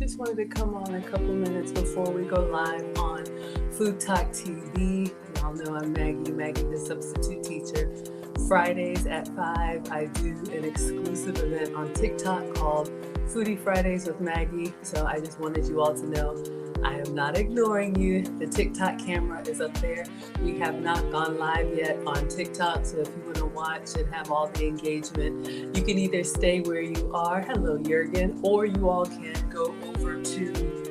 just wanted to come on a couple minutes before we go live on FoodTokTV. Y'all know I'm Maggie, the substitute teacher. Fridays at 5, I do an exclusive event on TikTok called Foodie Fridays with Maggie. So I just wanted you all to know I am not ignoring you. The TikTok camera is up there. We have not gone live yet on TikTok, so if you want to watch and have all the engagement, you can either stay where you are, hello Jurgen, or you all can go over to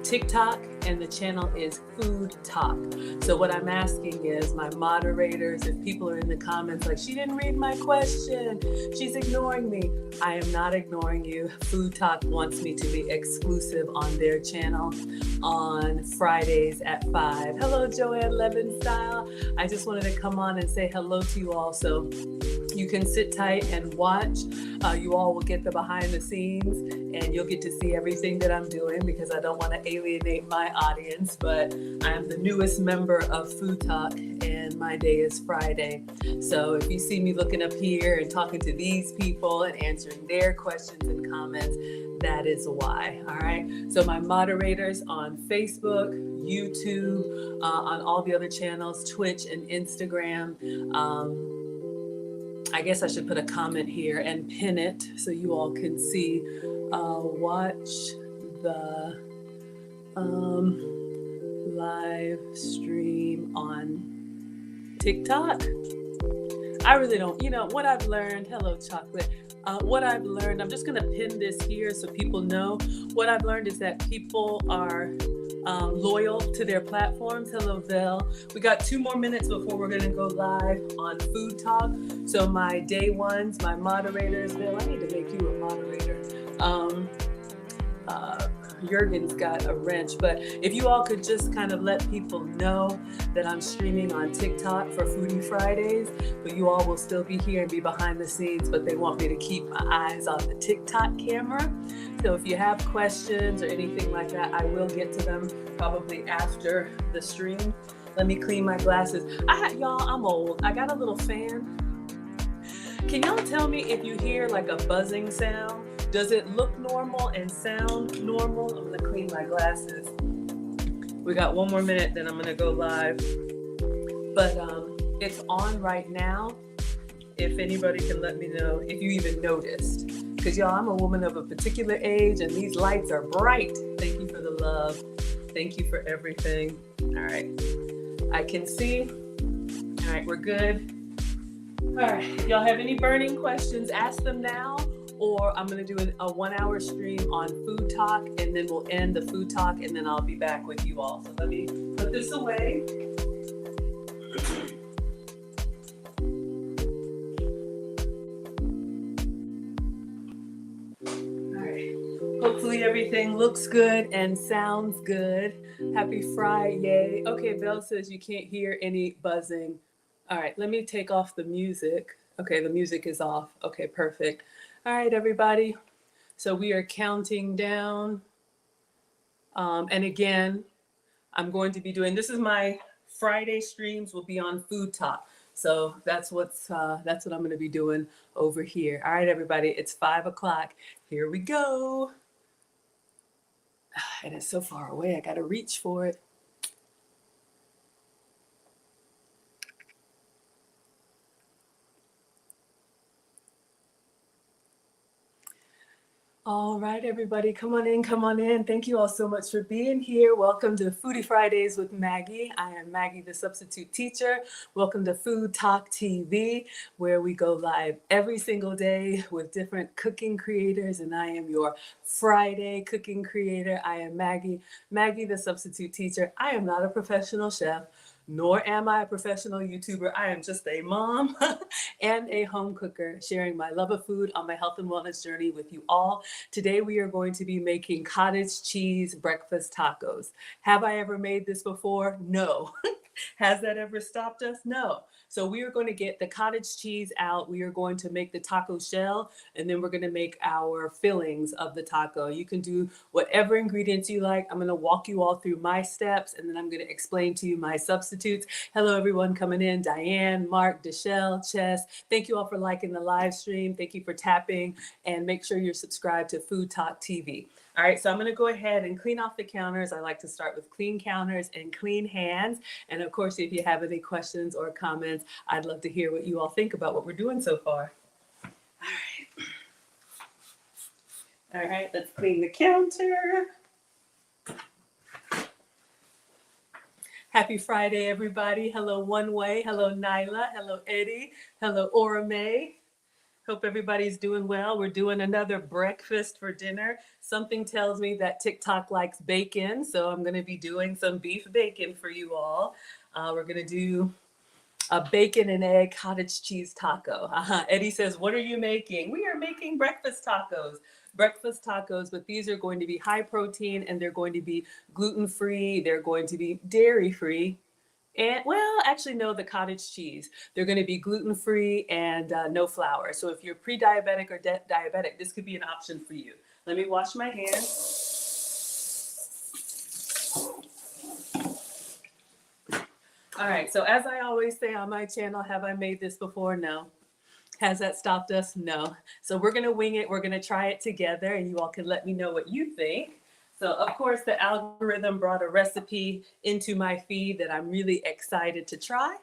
TikTok, and the channel is Food Talk. So what I'm asking is my moderators, if people are in the comments like, she didn't read my question, she's ignoring me. I am not ignoring you. Food Talk wants me to be exclusive on their channel on Fridays at 5. Hello, Joanne Levenstyle. I just wanted to come on and say hello to you all. So you can sit tight and watch. You all will get the behind the scenes and you'll get to see everything that I'm doing because I don't want to alienate my audience, but I am the newest member of Food Talk and my day is Friday. So if you see me looking up here and talking to these people and answering their questions and comments, that is why. All right. So my moderators on Facebook, YouTube, on all the other channels, Twitch and Instagram, I guess I should put a comment here and pin it so you all can see. Watch the live stream on TikTok. I really don't, what I've learned, hello chocolate, what I've learned, I'm just going to pin this here so people know. What I've learned is that people are loyal to their platforms. Hello, Vel. We got 2 more minutes before we're going to go live on Food Talk. So my day ones, my moderators, Vel, I need to make you a moderator. Jurgen's got a wrench, but if you all could just kind of let people know that I'm streaming on TikTok for Foodie Fridays, but you all will still be here and be behind the scenes, but they want me to keep my eyes on the TikTok camera. So if you have questions or anything like that, I will get to them probably after the stream. Let me clean my glasses. Y'all, I'm old. I got a little fan. Can y'all tell me if you hear like a buzzing sound? Does it look normal and sound normal? I'm gonna clean my glasses. We got 1 more minute, then I'm gonna go live. But it's on right now. If anybody can let me know if you even noticed. Because y'all, I'm a woman of a particular age and these lights are bright. Thank you for the love. Thank you for everything. All right, I can see. All right, we're good. All right, if y'all have any burning questions, ask them now. Or I'm going to do a 1-hour stream on Food Talk, and then we'll end the Food Talk, and then I'll be back with you all. So let me put this away. All right. Hopefully everything looks good and sounds good. Happy Friday. Okay, Belle says you can't hear any buzzing. All right, let me take off the music. Okay, the music is off. Okay, perfect. All right, everybody. So we are counting down. And again, I'm going to be doing, this is my Friday streams will be on Food Talk. So that's what I'm going to be doing over here. All right, everybody, it's 5 o'clock. Here we go. And it's so far away. I got to reach for it. All right, everybody, come on in, come on in. Thank you all so much for being here. Welcome to Foodie Fridays with Maggie. I am Maggie, the substitute teacher. Welcome to Food Talk TV, where we go live every single day with different cooking creators, and I am your Friday cooking creator. I am Maggie, the substitute teacher. I am not a professional chef, nor am I a professional YouTuber. I am just a mom and a home cooker, sharing my love of food on my health and wellness journey with you all. Today we are going to be making cottage cheese breakfast tacos. Have I ever made this before? No. Has that ever stopped us? No. So we are going to get the cottage cheese out. We are going to make the taco shell, and then we're going to make our fillings of the taco. You can do whatever ingredients you like. I'm going to walk you all through my steps, and then I'm going to explain to you my substitutes. Hello, everyone coming in. Diane, Mark, Deshelle, Chess. Thank you all for liking the live stream. Thank you for tapping, and make sure you're subscribed to Food Talk TV. All right, so I'm gonna go ahead and clean off the counters. I like to start with clean counters and clean hands. And of course, if you have any questions or comments, I'd love to hear what you all think about what we're doing so far. All right, let's clean the counter. Happy Friday, everybody. Hello, One Way. Hello, Nyla. Hello, Eddie. Hello, Ora May. Hope everybody's doing well. We're doing another breakfast for dinner. Something tells me that TikTok likes bacon, so I'm going to be doing some beef bacon for you all. We're going to do a bacon and egg cottage cheese taco. Eddie says, what are you making? We are making breakfast tacos. Breakfast tacos, but these are going to be high protein and they're going to be gluten-free. They're going to be dairy-free. And well, actually, no, the cottage cheese. They're going to be gluten-free and no flour. So if you're pre-diabetic or diabetic, this could be an option for you. Let me wash my hands. All right, so as I always say on my channel, have I made this before? No. Has that stopped us? No. So we're going to wing it. We're going to try it together, and you all can let me know what you think. So, of course, the algorithm brought a recipe into my feed that I'm really excited to try.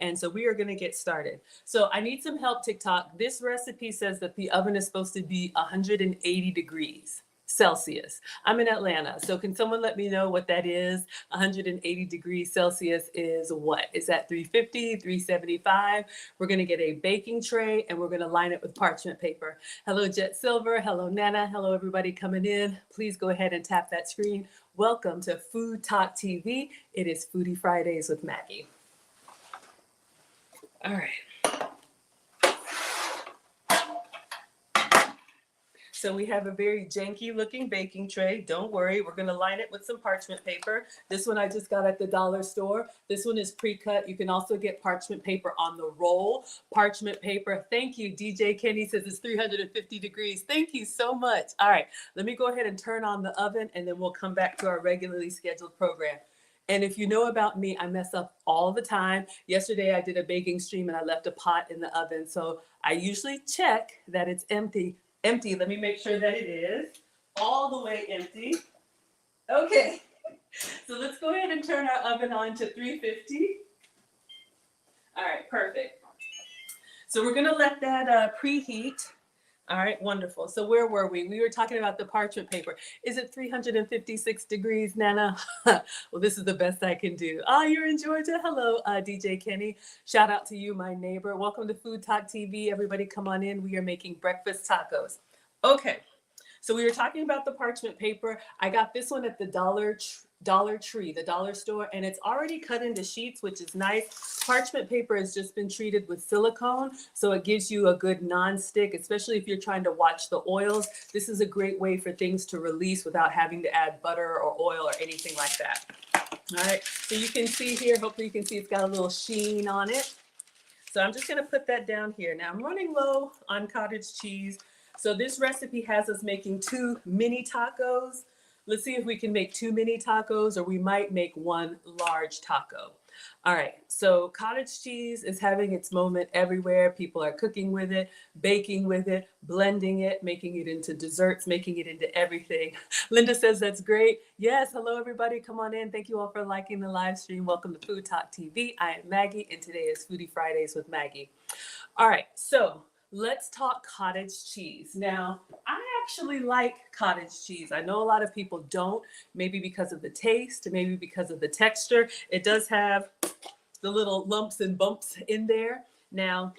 And so we are going to get started. So I need some help, TikTok. This recipe says that the oven is supposed to be 180 degrees Celsius. I'm in Atlanta. So can someone let me know what that is? 180 degrees Celsius is what? Is that 350, 375? We're going to get a baking tray and we're going to line it with parchment paper. Hello, Jet Silver. Hello, Nana. Hello, everybody coming in. Please go ahead and tap that screen. Welcome to Food Talk TV. It is Foodie Fridays with Maggie. All right. So we have a very janky looking baking tray. Don't worry, we're gonna line it with some parchment paper. This one I just got at the dollar store. This one is pre-cut. You can also get parchment paper on the roll. Parchment paper, thank you. DJ Kenny says it's 350 degrees. Thank you so much. All right, let me go ahead and turn on the oven and then we'll come back to our regularly scheduled program. And if you know about me, I mess up all the time. Yesterday I did a baking stream and I left a pot in the oven. So I usually check that it's empty. Let me make sure that it is all the way empty. Okay, so let's go ahead and turn our oven on to 350. All right, perfect. So we're gonna let that preheat. All right, wonderful. So where were we? We were talking about the parchment paper. Is it 356 degrees, Nana? Well, this is the best I can do. Oh, you're in Georgia. Hello, DJ Kenny. Shout out to you, my neighbor. Welcome to Food Talk TV. Everybody come on in. We are making breakfast tacos. Okay, so we were talking about the parchment paper. I got this one at the Dollar Tree, the dollar store, and it's already cut into sheets, which is nice. Parchment paper has just been treated with silicone, so it gives you a good non-stick, especially if you're trying to watch the oils. This is a great way for things to release without having to add butter or oil or anything like that. All right, so you can see here, hopefully you can see it's got a little sheen on it. So I'm just gonna put that down here. Now I'm running low on cottage cheese. So this recipe has us making 2 mini tacos. Let's see if we can make 2 mini tacos or we might make 1 large taco. All right, so cottage cheese is having its moment everywhere. People are cooking with it, baking with it, blending it, making it into desserts, making it into everything. Linda says that's great. Yes, hello everybody, come on in. Thank you all for liking the live stream. Welcome to Food Talk TV. I am Maggie and today is Foodie Fridays with Maggie. All right, so let's talk cottage cheese. Now, I actually like cottage cheese. I know a lot of people don't, maybe because of the taste, maybe because of the texture. It does have the little lumps and bumps in there. Now,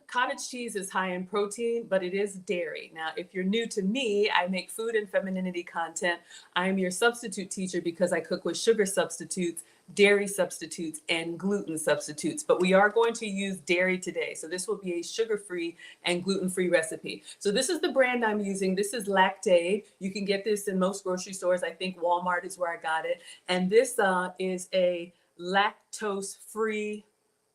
cottage cheese is high in protein, but it is dairy. Now, if you're new to me, I make food and femininity content. I'm your substitute teacher because I cook with sugar substitutes, dairy substitutes, and gluten substitutes. But we are going to use dairy today. So this will be a sugar-free and gluten-free recipe. So this is the brand I'm using. This is Lactaid. You can get this in most grocery stores. I think Walmart is where I got it. And this is a lactose-free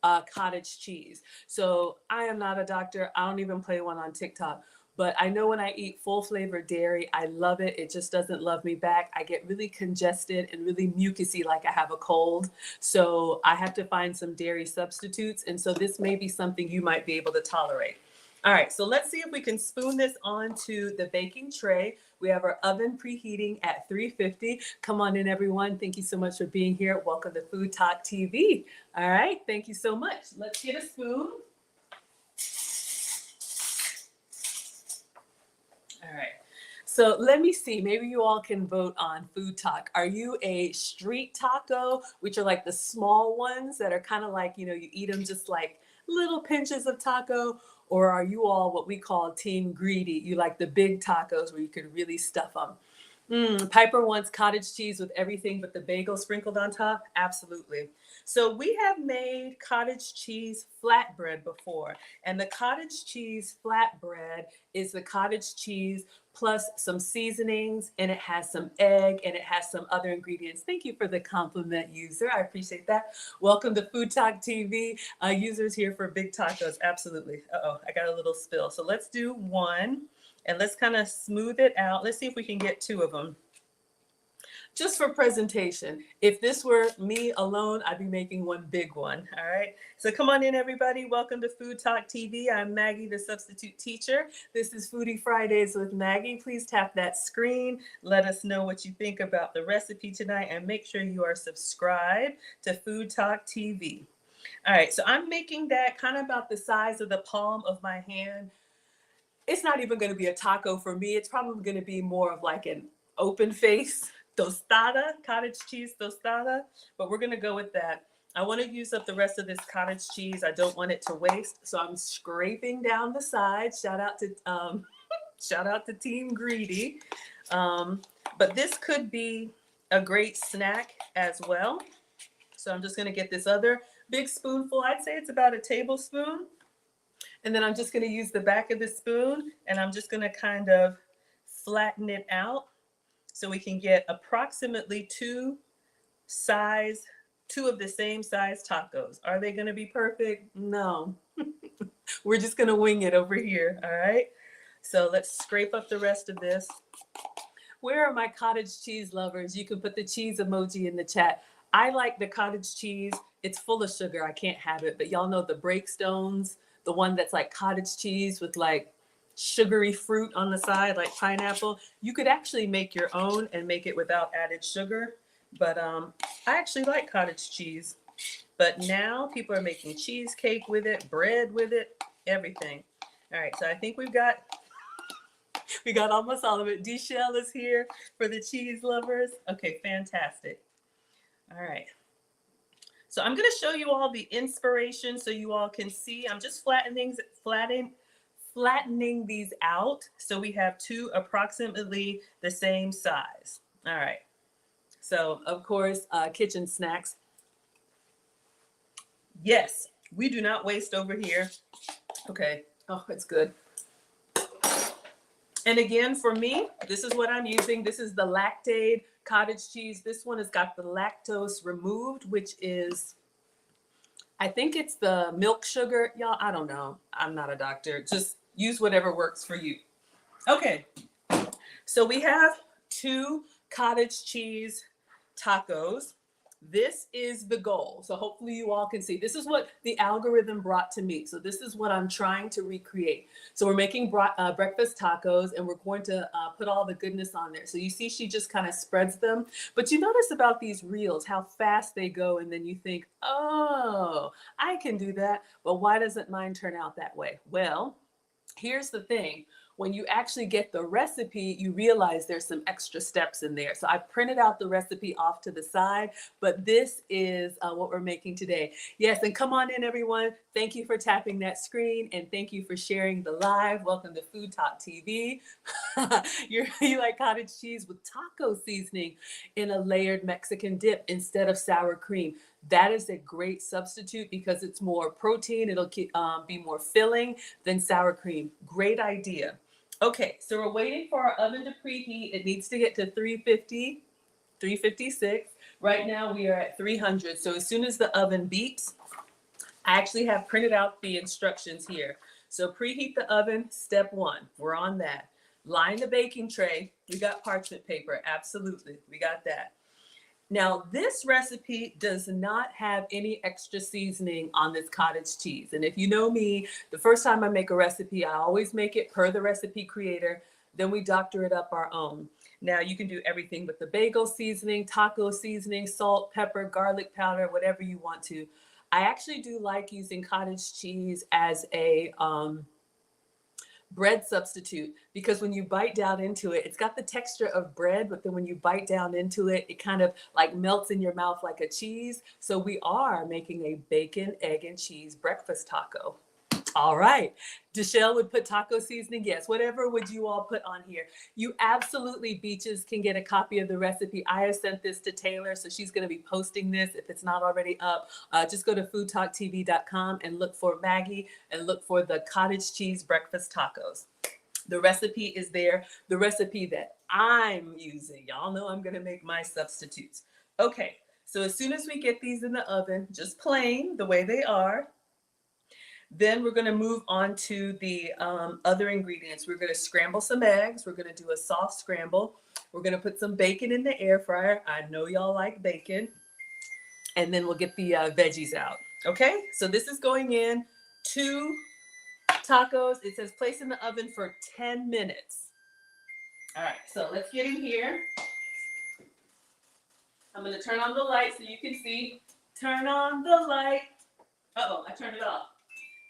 cottage cheese. So I am not a doctor. I don't even play one on TikTok. But I know when I eat full flavor dairy, I love it. It just doesn't love me back. I get really congested and really mucusy like I have a cold. So I have to find some dairy substitutes. And so this may be something you might be able to tolerate. All right, so let's see if we can spoon this onto the baking tray. We have our oven preheating at 350. Come on in, everyone. Thank you so much for being here. Welcome to Food Talk TV. All right, thank you so much. Let's get a spoon. All right. So let me see. Maybe you all can vote on Food Talk. Are you a street taco, which are like the small ones that are kind of like, you eat them just like little pinches of taco? Or are you all what we call Team Greedy? You like the big tacos where you can really stuff them? Piper wants cottage cheese with everything but the bagel sprinkled on top. Absolutely. So we have made cottage cheese flatbread before. And the cottage cheese flatbread is the cottage cheese plus some seasonings, and it has some egg, and it has some other ingredients. Thank you for the compliment, user. I appreciate that. Welcome to Food Talk TV. Users here for big tacos. Absolutely. Uh-oh, I got a little spill. So let's do one. And let's kind of smooth it out. Let's see if we can get two of them. Just for presentation. If this were me alone, I'd be making one big one. All right. So come on in, everybody. Welcome to Food Talk TV. I'm Maggie, the substitute teacher. This is Foodie Fridays with Maggie. Please tap that screen. Let us know what you think about the recipe tonight, and make sure you are subscribed to Food Talk TV. All right. So I'm making that kind of about the size of the palm of my hand. It's not even going to be a taco for me. It's probably going to be more of like an open face tostada, cottage cheese tostada, but we're going to go with that. I want to use up the rest of this cottage cheese. I don't want it to waste, so I'm scraping down the side. Shout out to Team Greedy. But this could be a great snack as well. So I'm just going to get this other big spoonful. I'd say it's about a tablespoon. And then I'm just going to use the back of the spoon, and I'm just going to kind of flatten it out so we can get approximately two of the same size tacos. Are they going to be perfect? No. We're just going to wing it over here. All right. So let's scrape up the rest of this. Where are my cottage cheese lovers? You can put the cheese emoji in the chat. I like the cottage cheese. It's full of sugar. I can't have it. But y'all know the breakstones, the one that's like cottage cheese with like sugary fruit on the side, like pineapple. You could actually make your own and make it without added sugar. But I actually like cottage cheese. But now people are making cheesecake with it, bread with it, everything. All right, so I think we got almost all of it. D-Shell is here for the cheese lovers. Okay, fantastic. All right. So I'm going to show you all the inspiration so you all can see. I'm just flattening these out so we have two approximately the same size. All right. So, of course, kitchen snacks. Yes, we do not waste over here. Okay. Oh, it's good. And again, for me, this is what I'm using. This is the Lactaid cottage cheese. This one has got the lactose removed, which is, I think it's the milk sugar. Y'all, I don't know. I'm not a doctor. Just use whatever works for you. Okay. So we have two cottage cheese tacos. This is the goal. So hopefully you all can see. This is what the algorithm brought to me. So this is what I'm trying to recreate. So we're making breakfast tacos, and we're going to put all the goodness on there. So you see she just kind of spreads them. But you notice about these reels, how fast they go, and then you think, oh, I can do that. But why doesn't mine turn out that way? Well, here's the thing. When you actually get the recipe, you realize there's some extra steps in there. So I printed out the recipe off to the side, but this is what we're making today. Yes, and come on in, everyone. Thank you for tapping that screen, and thank you for sharing the live. Welcome to Food Talk TV. You like cottage cheese with taco seasoning in a layered Mexican dip instead of sour cream. That is a great substitute because it's more protein. It'll be more filling than sour cream. Great idea. Okay, so we're waiting for our oven to preheat. It needs to get to 350, 356. Right now we are at 300. So as soon as the oven beeps, I actually have printed out the instructions here. So preheat the oven, step one. We're on that. Line the baking tray. We got parchment paper. Absolutely, we got that. Now, this recipe does not have any extra seasoning on this cottage cheese. And if you know me, the first time I make a recipe, I always make it per the recipe creator. Then we doctor it up our own. Now, you can do everything with the bagel seasoning, taco seasoning, salt, pepper, garlic powder, whatever you want to. I actually do like using cottage cheese as a bread substitute, because when you bite down into it, it's got the texture of bread, but then when you bite down into it, it kind of like melts in your mouth like a cheese. So we are making a bacon, egg, and cheese breakfast taco. All right. Deshelle would put taco seasoning. Yes. Whatever would you all put on here? You absolutely, Beaches, can get a copy of the recipe. I have sent this to Taylor, so she's going to be posting this if it's not already up. Just go to foodtoktv.com and look for Maggie and look for the cottage cheese breakfast tacos. The recipe is there. The recipe that I'm using. Y'all know I'm going to make my substitutes. Okay. So as soon as we get these in the oven, just plain the way they are, then we're going to move on to the other ingredients. We're going to scramble some eggs. We're going to do a soft scramble. We're going to put some bacon in the air fryer. I know y'all like bacon. And then we'll get the veggies out. Okay, so this is going in 2 tacos. It says place in the oven for 10 minutes. All right, so let's get in here. I'm going to turn on the light so you can see. Turn on the light. Uh-oh, I turned it off.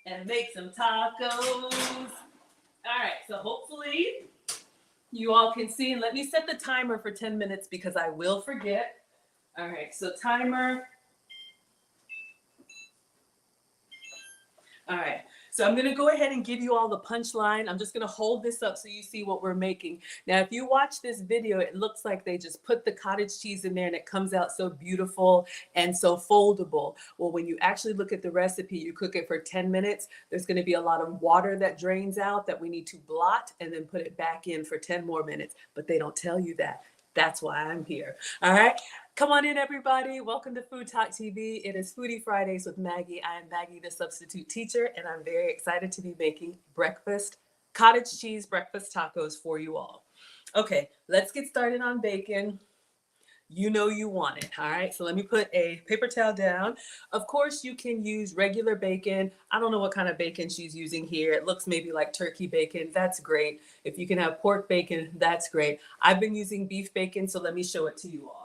And make some tacos. All right, so hopefully you all can see. And let me set the timer for 10 minutes because I will forget. All right, so timer. All right, so I'm gonna go ahead and give you all the punchline. I'm just gonna hold this up so you see what we're making. Now, if you watch this video, it looks like they just put the cottage cheese in there and it comes out so beautiful and so foldable. Well, when you actually look at the recipe, you cook it for 10 minutes. There's gonna be a lot of water that drains out that we need to blot and then put it back in for 10 more minutes. But they don't tell you that. That's why I'm here. All right. Come on in, everybody. Welcome to Food Talk TV. It is Foodie Fridays with Maggie. I am Maggie, the substitute teacher, and I'm very excited to be making cottage cheese breakfast tacos for you all. Okay, let's get started on bacon. You know you want it, all right? So let me put a paper towel down. Of course, you can use regular bacon. I don't know what kind of bacon she's using here. It looks maybe like turkey bacon. That's great. If you can have pork bacon, that's great. I've been using beef bacon, so let me show it to you all.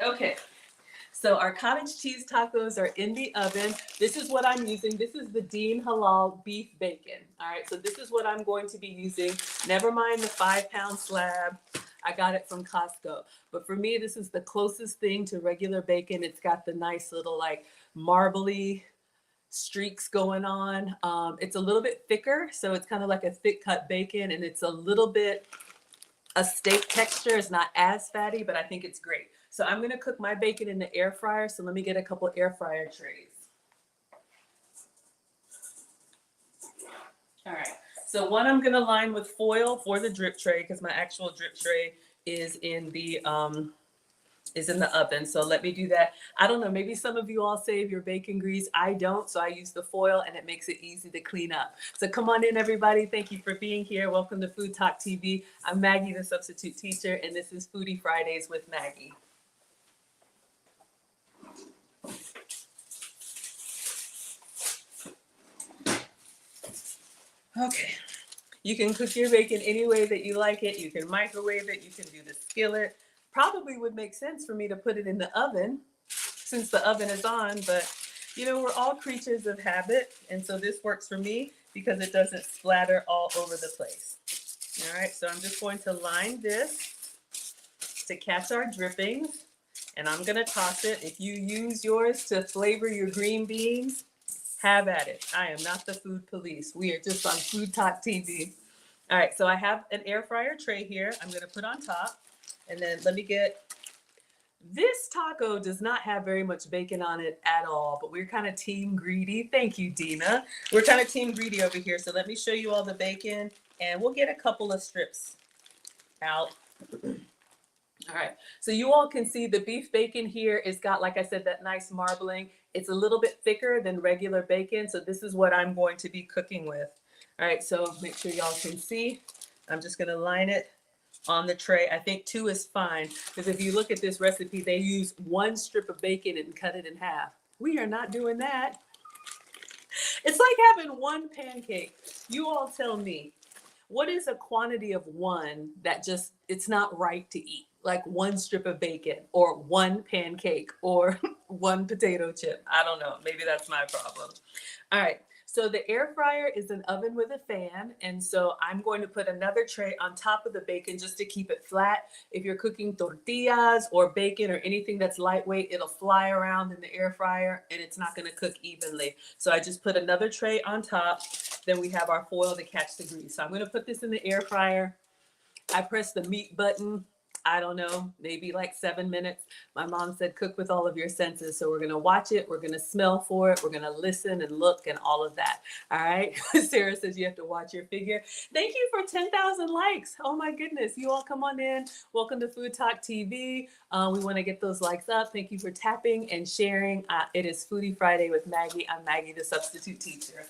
Okay, so our cottage cheese tacos are in the oven. This is what I'm using. This is the Dean Halal beef bacon. All right, so this is what I'm going to be using. Never mind the 5-pound slab. I got it from Costco. But for me, this is the closest thing to regular bacon. It's got the nice little like marbly streaks going on. It's a little bit thicker, so it's kind of like a thick cut bacon, and it's a little bit a steak texture. It's not as fatty, but I think it's great. So I'm going to cook my bacon in the air fryer. So let me get a couple air fryer trays. All right. So one I'm going to line with foil for the drip tray because my actual drip tray is in the oven. So let me do that. I don't know, maybe some of you all save your bacon grease. I don't, so I use the foil and it makes it easy to clean up. So come on in, everybody. Thank you for being here. Welcome to Food Talk TV. I'm Maggie, the substitute teacher, and this is Foodie Fridays with Maggie. Okay. You can cook your bacon any way that you like it. You can microwave it. You can do the skillet. Probably would make sense for me to put it in the oven since the oven is on, but you know, we're all creatures of habit. And so this works for me because it doesn't splatter all over the place. All right, so I'm just going to line this to catch our drippings, and I'm gonna toss it. If you use yours to flavor your green beans, have at it. I am not the food police. We are just on Food Talk TV. All right, so I have an air fryer tray here. I'm gonna put on top, and then let me get, this taco does not have very much bacon on it at all, but we're kind of team greedy. Thank you, Dina. We're kind of team greedy over here. So let me show you all the bacon, and we'll get a couple of strips out. All right, so you all can see the beef bacon here. It's got, like I said, that nice marbling. It's a little bit thicker than regular bacon, so this is what I'm going to be cooking with. All right, so make sure y'all can see. I'm just gonna line it on the tray. I think 2 is fine, because if you look at this recipe, they use 1 strip of bacon and cut it in half. We are not doing that. It's like having 1 pancake. You all tell me, what is a quantity of 1 that just, it's not right to eat? Like 1 strip of bacon or 1 pancake or 1 potato chip. I don't know. Maybe that's my problem. All right. So the air fryer is an oven with a fan. And so I'm going to put another tray on top of the bacon just to keep it flat. If you're cooking tortillas or bacon or anything that's lightweight, it'll fly around in the air fryer and it's not going to cook evenly. So I just put another tray on top. Then we have our foil to catch the grease. So I'm going to put this in the air fryer. I press the meat button. I don't know, maybe like 7 minutes. My mom said, cook with all of your senses. So we're going to watch it. We're going to smell for it. We're going to listen and look and all of that. All right. Sarah says you have to watch your figure. Thank you for 10,000 likes. Oh my goodness. You all come on in. Welcome to Food Talk TV. We want to get those likes up. Thank you for tapping and sharing. It is Foodie Friday with Maggie. I'm Maggie, the substitute teacher.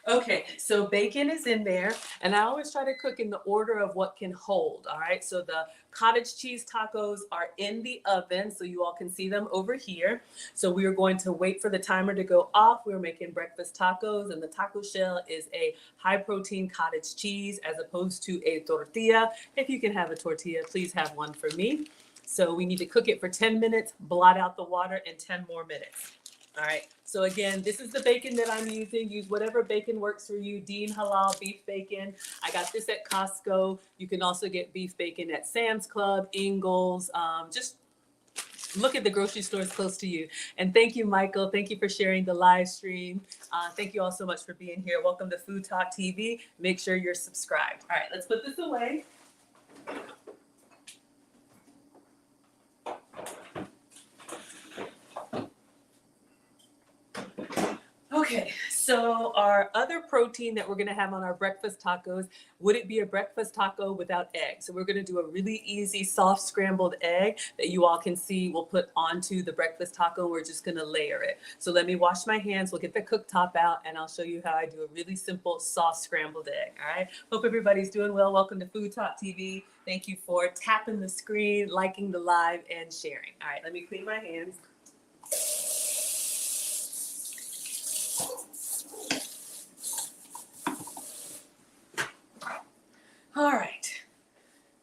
Okay, so bacon is in there, and I always try to cook in the order of what can hold, all right? So the cottage cheese tacos are in the oven, so you all can see them over here. So we are going to wait for the timer to go off. We're making breakfast tacos, and the taco shell is a high-protein cottage cheese as opposed to a tortilla. If you can have a tortilla, please have one for me. So we need to cook it for 10 minutes, blot out the water, and 10 more minutes. All right, so again, this is the bacon that I'm using. Use whatever bacon works for you. Dean Halal beef bacon. I got this at Costco. You can also get beef bacon at Sam's Club, Ingles. Just look at the grocery stores close to you. And thank you, Michael. Thank you for sharing the live stream. Thank you all so much for being here. Welcome to Food Talk TV. Make sure you're subscribed. All right, let's put this away. Okay, so our other protein that we're gonna have on our breakfast tacos, would it be a breakfast taco without eggs? So we're gonna do a really easy soft scrambled egg that you all can see we'll put onto the breakfast taco. We're just gonna layer it. So let me wash my hands, we'll get the cooktop out, and I'll show you how I do a really simple soft scrambled egg, all right? Hope everybody's doing well. Welcome to Food Talk TV. Thank you for tapping the screen, liking the live, and sharing. All right, let me clean my hands. All right.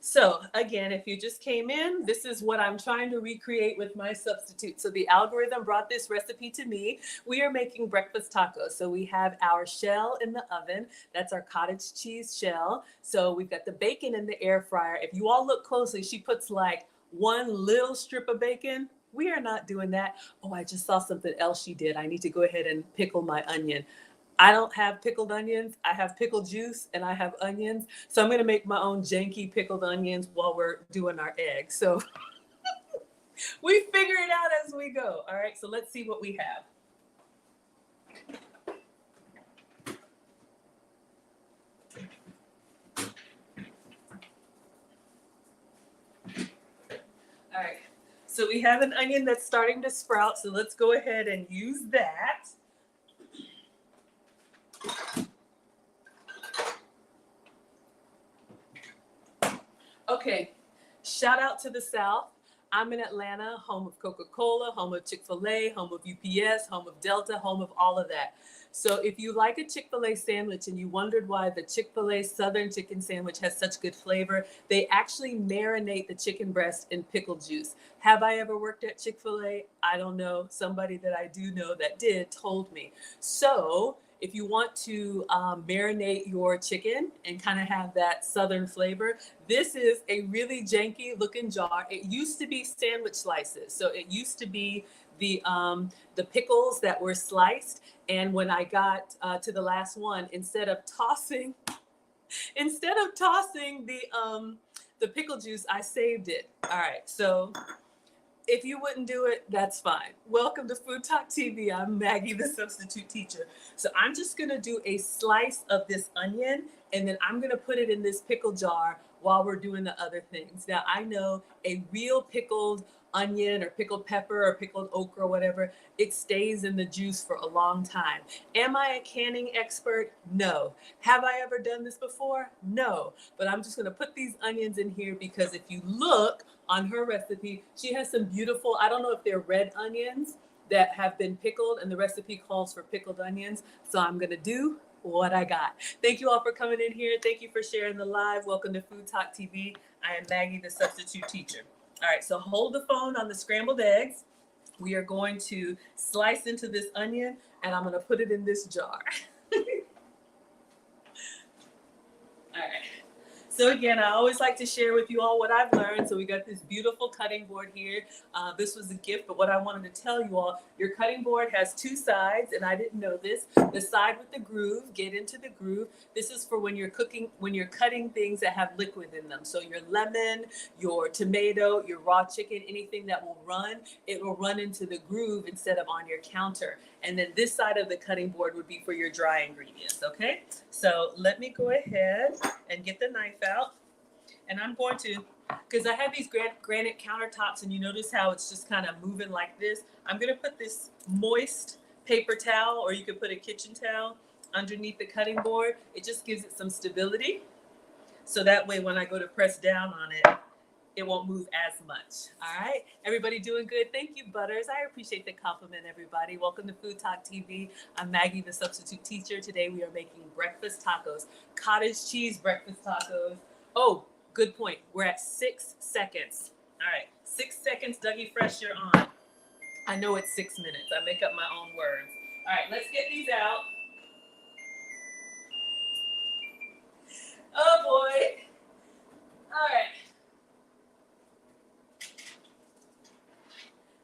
So again, if you just came in, this is what I'm trying to recreate with my substitute. So the algorithm brought this recipe to me. We are making breakfast tacos. So we have our shell in the oven. That's our cottage cheese shell. So we've got the bacon in the air fryer. If you all look closely, she puts like 1 little strip of bacon. We are not doing that. Oh, I just saw something else she did. I need to go ahead and pickle my onion. I don't have pickled onions. I have pickled juice and I have onions. So I'm going to make my own janky pickled onions while we're doing our eggs. So we figure it out as we go. All right. So let's see what we have. All right. So we have an onion that's starting to sprout. So let's go ahead and use that. Okay, shout out to the South. I'm in Atlanta, home of Coca-Cola, home of Chick-fil-A, home of UPS, home of Delta, home of all of that. So if you like a Chick-fil-A sandwich and you wondered why the Chick-fil-A Southern chicken sandwich has such good flavor, they actually marinate the chicken breast in pickle juice. Have I ever worked at Chick-fil-A? I don't know. Somebody that I do know that did told me. So if you want to marinate your chicken and kind of have that Southern flavor, this is a really janky looking jar. It used to be sandwich slices. So it used to be the pickles that were sliced. And when I got to the last one, instead of tossing the pickle juice, I saved it. All right. So If you wouldn't do it, that's fine. Welcome to Food Talk TV. I'm Maggie, the substitute teacher. So I'm just gonna do a slice of this onion, and then I'm gonna put it in this pickle jar while we're doing the other things. Now I know a real pickled onion or pickled pepper or pickled okra or whatever, it stays in the juice for a long time. Am I a canning expert? No. Have I ever done this before? No. But I'm just gonna put these onions in here because if you look on her recipe, she has some beautiful, I don't know if they're red onions that have been pickled, and the recipe calls for pickled onions. So I'm gonna do what I got. Thank you all for coming in here. Thank you for sharing the live. Welcome to Food Talk TV. I am Maggie, the substitute teacher. All right, so hold the phone on the scrambled eggs. We are going to slice into this onion, and I'm gonna put it in this jar. All right. So again, I always like to share with you all what I've learned. So we got this beautiful cutting board here. This was a gift, but what I wanted to tell you all, your cutting board has two sides, and I didn't know this. The side with the groove, get into the groove. This is for when you're cooking, when you're cutting things that have liquid in them. So your lemon, your tomato, your raw chicken, anything that will run, it will run into the groove instead of on your counter. And then this side of the cutting board would be for your dry ingredients, okay? So let me go ahead and get the knife out. And I'm going to, because I have these granite countertops, and you notice how it's just kind of moving like this. I'm gonna put this moist paper towel, or you could put a kitchen towel underneath the cutting board. It just gives it some stability. So that way when I go to press down on it, it won't move as much. All right, everybody doing good? Thank you, Butters. I appreciate the compliment, everybody. Welcome to Food Talk TV. I'm Maggie, the substitute teacher. Today we are making breakfast tacos, cottage cheese breakfast tacos. Oh, good point. We're at 6 seconds. All right, 6 seconds. Dougie Fresh, you're on. I know it's 6 minutes. I make up my own words. All right, let's get these out. Oh boy. All right.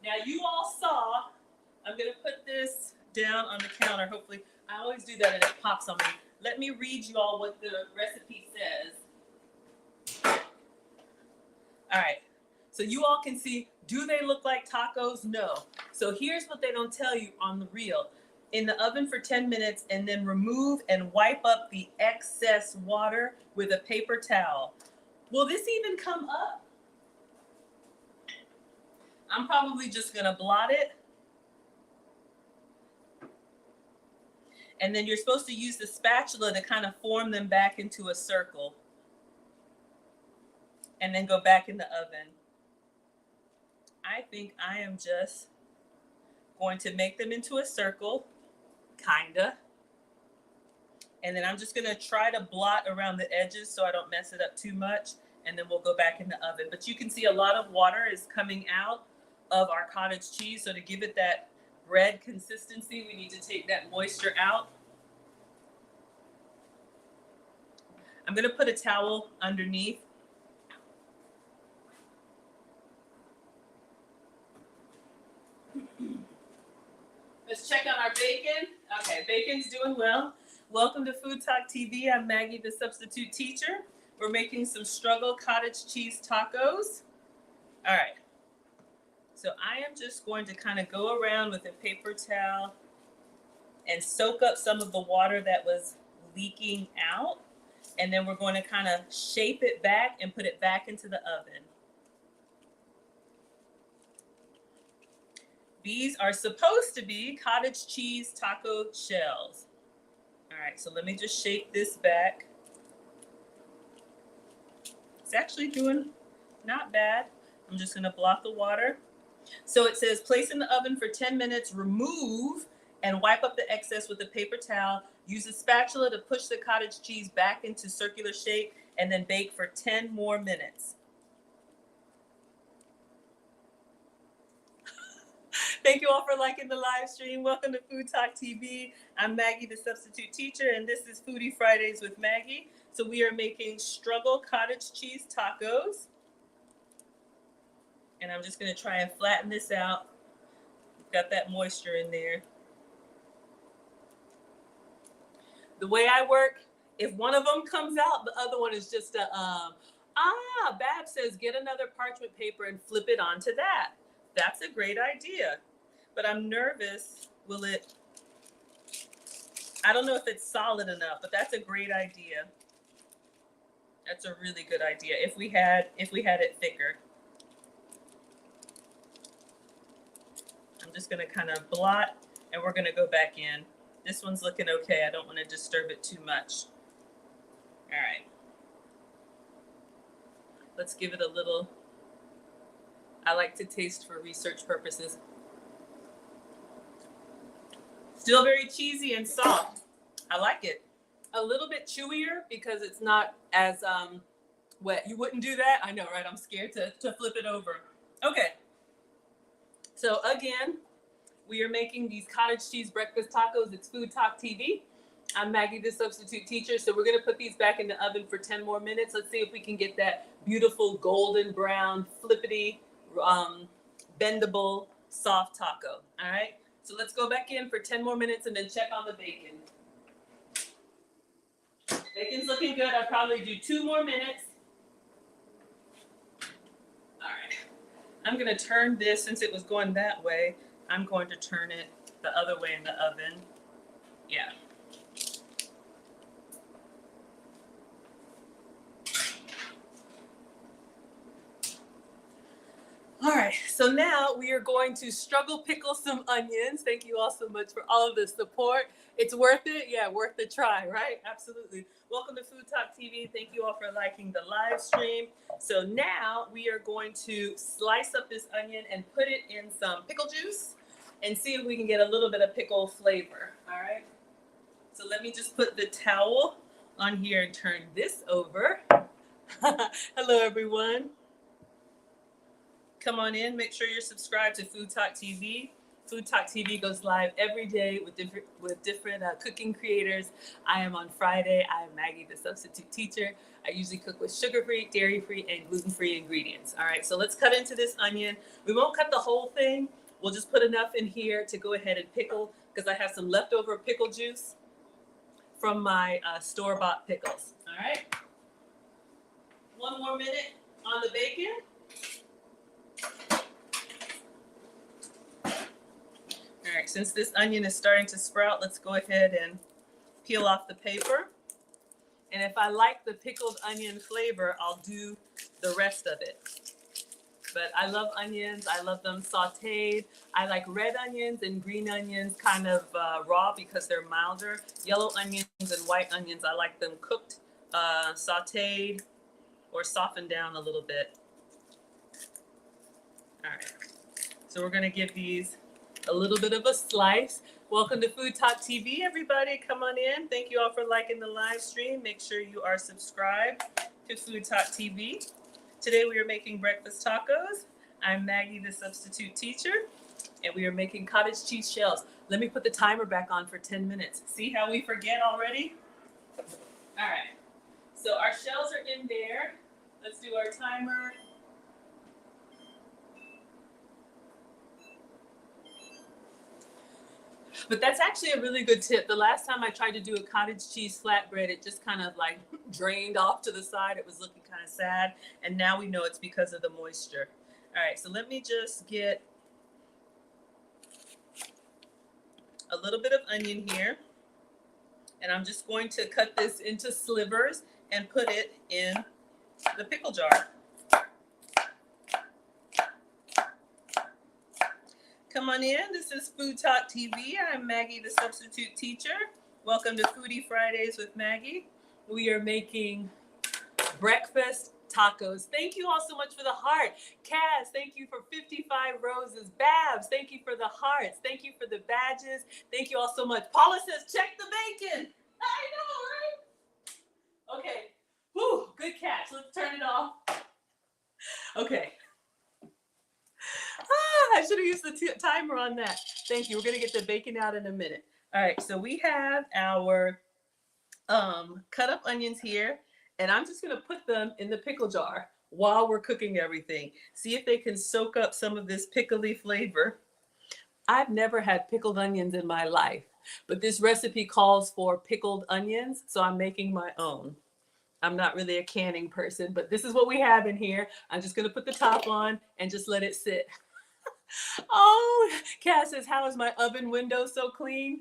Now you all saw, I'm gonna put this down on the counter. Hopefully, I always do that and it pops on me. Let me read you all what the recipe says. All right, so you all can see, do they look like tacos? No. So here's what they don't tell you on the reel. In the oven for 10 minutes and then remove and wipe up the excess water with a paper towel. Will this even come up? I'm probably just gonna blot it. And then you're supposed to use the spatula to kind of form them back into a circle. And then go back in the oven. I think I am just going to make them into a circle, kinda. And then I'm just gonna try to blot around the edges so I don't mess it up too much. And then we'll go back in the oven. But you can see a lot of water is coming out of our cottage cheese. So to give it that bread consistency, we need to take that moisture out. I'm gonna put a towel underneath. Let's check on our bacon. Okay, bacon's doing well. Welcome to Food Talk TV. I'm Maggie, the substitute teacher. We're making some struggle cottage cheese tacos. All right. So I am just going to kind of go around with a paper towel and soak up some of the water that was leaking out. And then we're going to kind of shape it back and put it back into the oven. These are supposed to be cottage cheese taco shells. All right, so let me just shape this back. It's actually doing not bad. I'm just gonna block the water. So it says place in the oven for 10 minutes, remove and wipe up the excess with a paper towel. Use a spatula to push the cottage cheese back into circular shape and then bake for 10 more minutes. Thank you all for liking the live stream. Welcome to Food Talk TV. I'm Maggie, the substitute teacher, and this is Foodie Fridays with Maggie. So we are making struggle cottage cheese tacos. And I'm just gonna try and flatten this out. Got that moisture in there. The way I work, if one of them comes out, the other one is just a, Bab says, get another parchment paper and flip it onto that. That's a great idea, but I'm nervous. I don't know if it's solid enough, but that's a great idea. That's a really good idea. If we had it thicker. I'm just gonna kind of blot and we're gonna go back in. This one's looking okay. I don't want to disturb it too much. All right. Let's give it a little. I like to taste for research purposes. Still very cheesy and soft. I like it. A little bit chewier because it's not as wet. You wouldn't do that? I know, right? I'm scared to flip it over. Okay. So again, we are making these cottage cheese breakfast tacos. It's FoodTokTV. I'm Maggie, the substitute teacher. So we're going to put these back in the oven for 10 more minutes. Let's see if we can get that beautiful golden brown, flippity, bendable, soft taco. All right. So let's go back in for 10 more minutes and then check on the bacon. Bacon's looking good. I'll probably do 2 more minutes. All right. I'm going to turn this, since it was going that way, I'm going to turn it the other way in the oven. Yeah. All right, so now we are going to struggle pickle some onions. Thank you all so much for all of the support. It's worth it. Yeah, worth the try, right? Absolutely. Welcome to FoodTokTV. Thank you all for liking the live stream. So now we are going to slice up this onion and put it in some pickle juice and see if we can get a little bit of pickle flavor. All right. So let me just put the towel on here and turn this over. Hello, everyone. Come on in. Make sure you're subscribed to FoodTokTV. FoodTokTV goes live every day with different cooking creators. I am on Friday. I am Maggie, the substitute teacher. I usually cook with sugar-free, dairy-free, and gluten-free ingredients. All right, so let's cut into this onion. We won't cut the whole thing. We'll just put enough in here to go ahead and pickle because I have some leftover pickle juice from my store-bought pickles. All right. 1 more minute on the bacon. All right, since this onion is starting to sprout, let's go ahead and peel off the paper. And if I like the pickled onion flavor, I'll do the rest of it. But I love onions. I love them sauteed. I like red onions and green onions kind of raw because they're milder. Yellow onions and white onions, I like them cooked, sauteed, or softened down a little bit. All right, so we're gonna give these a little bit of a slice. Welcome to FoodTokTV, everybody. Come on in. Thank you all for liking the live stream. Make sure you are subscribed to FoodTokTV. Today we are making breakfast tacos. I'm Maggie, the substitute teacher, and we are making cottage cheese shells. Let me put the timer back on for 10 minutes. See how we forget already? All right. So our shells are in there. Let's do our timer. But that's actually a really good tip. The last time I tried to do a cottage cheese flatbread, it just kind of like drained off to the side. It was looking kind of sad. And now we know it's because of the moisture. All right, so let me just get a little bit of onion here. And I'm just going to cut this into slivers and put it in the pickle jar. Come on in. This is FoodTokTV. I'm Maggie, the substitute teacher. Welcome to Foodie Fridays with Maggie. We are making breakfast tacos. Thank you all so much for the heart. Kaz, thank you for 55 roses. Babs, thank you for the hearts. Thank you for the badges. Thank you all so much. Paula says, check the bacon. I know, right? Okay. Whew, good catch. Let's turn it off. Okay. I should have used the timer on that. Thank you. We're going to get the bacon out in a minute. All right. So we have our cut up onions here, and I'm just going to put them in the pickle jar while we're cooking everything. See if they can soak up some of this pickly flavor. I've never had pickled onions in my life, but this recipe calls for pickled onions, so I'm making my own. I'm not really a canning person, but this is what we have in here. I'm just going to put the top on and just let it sit. Oh, Cass says, how is my oven window so clean?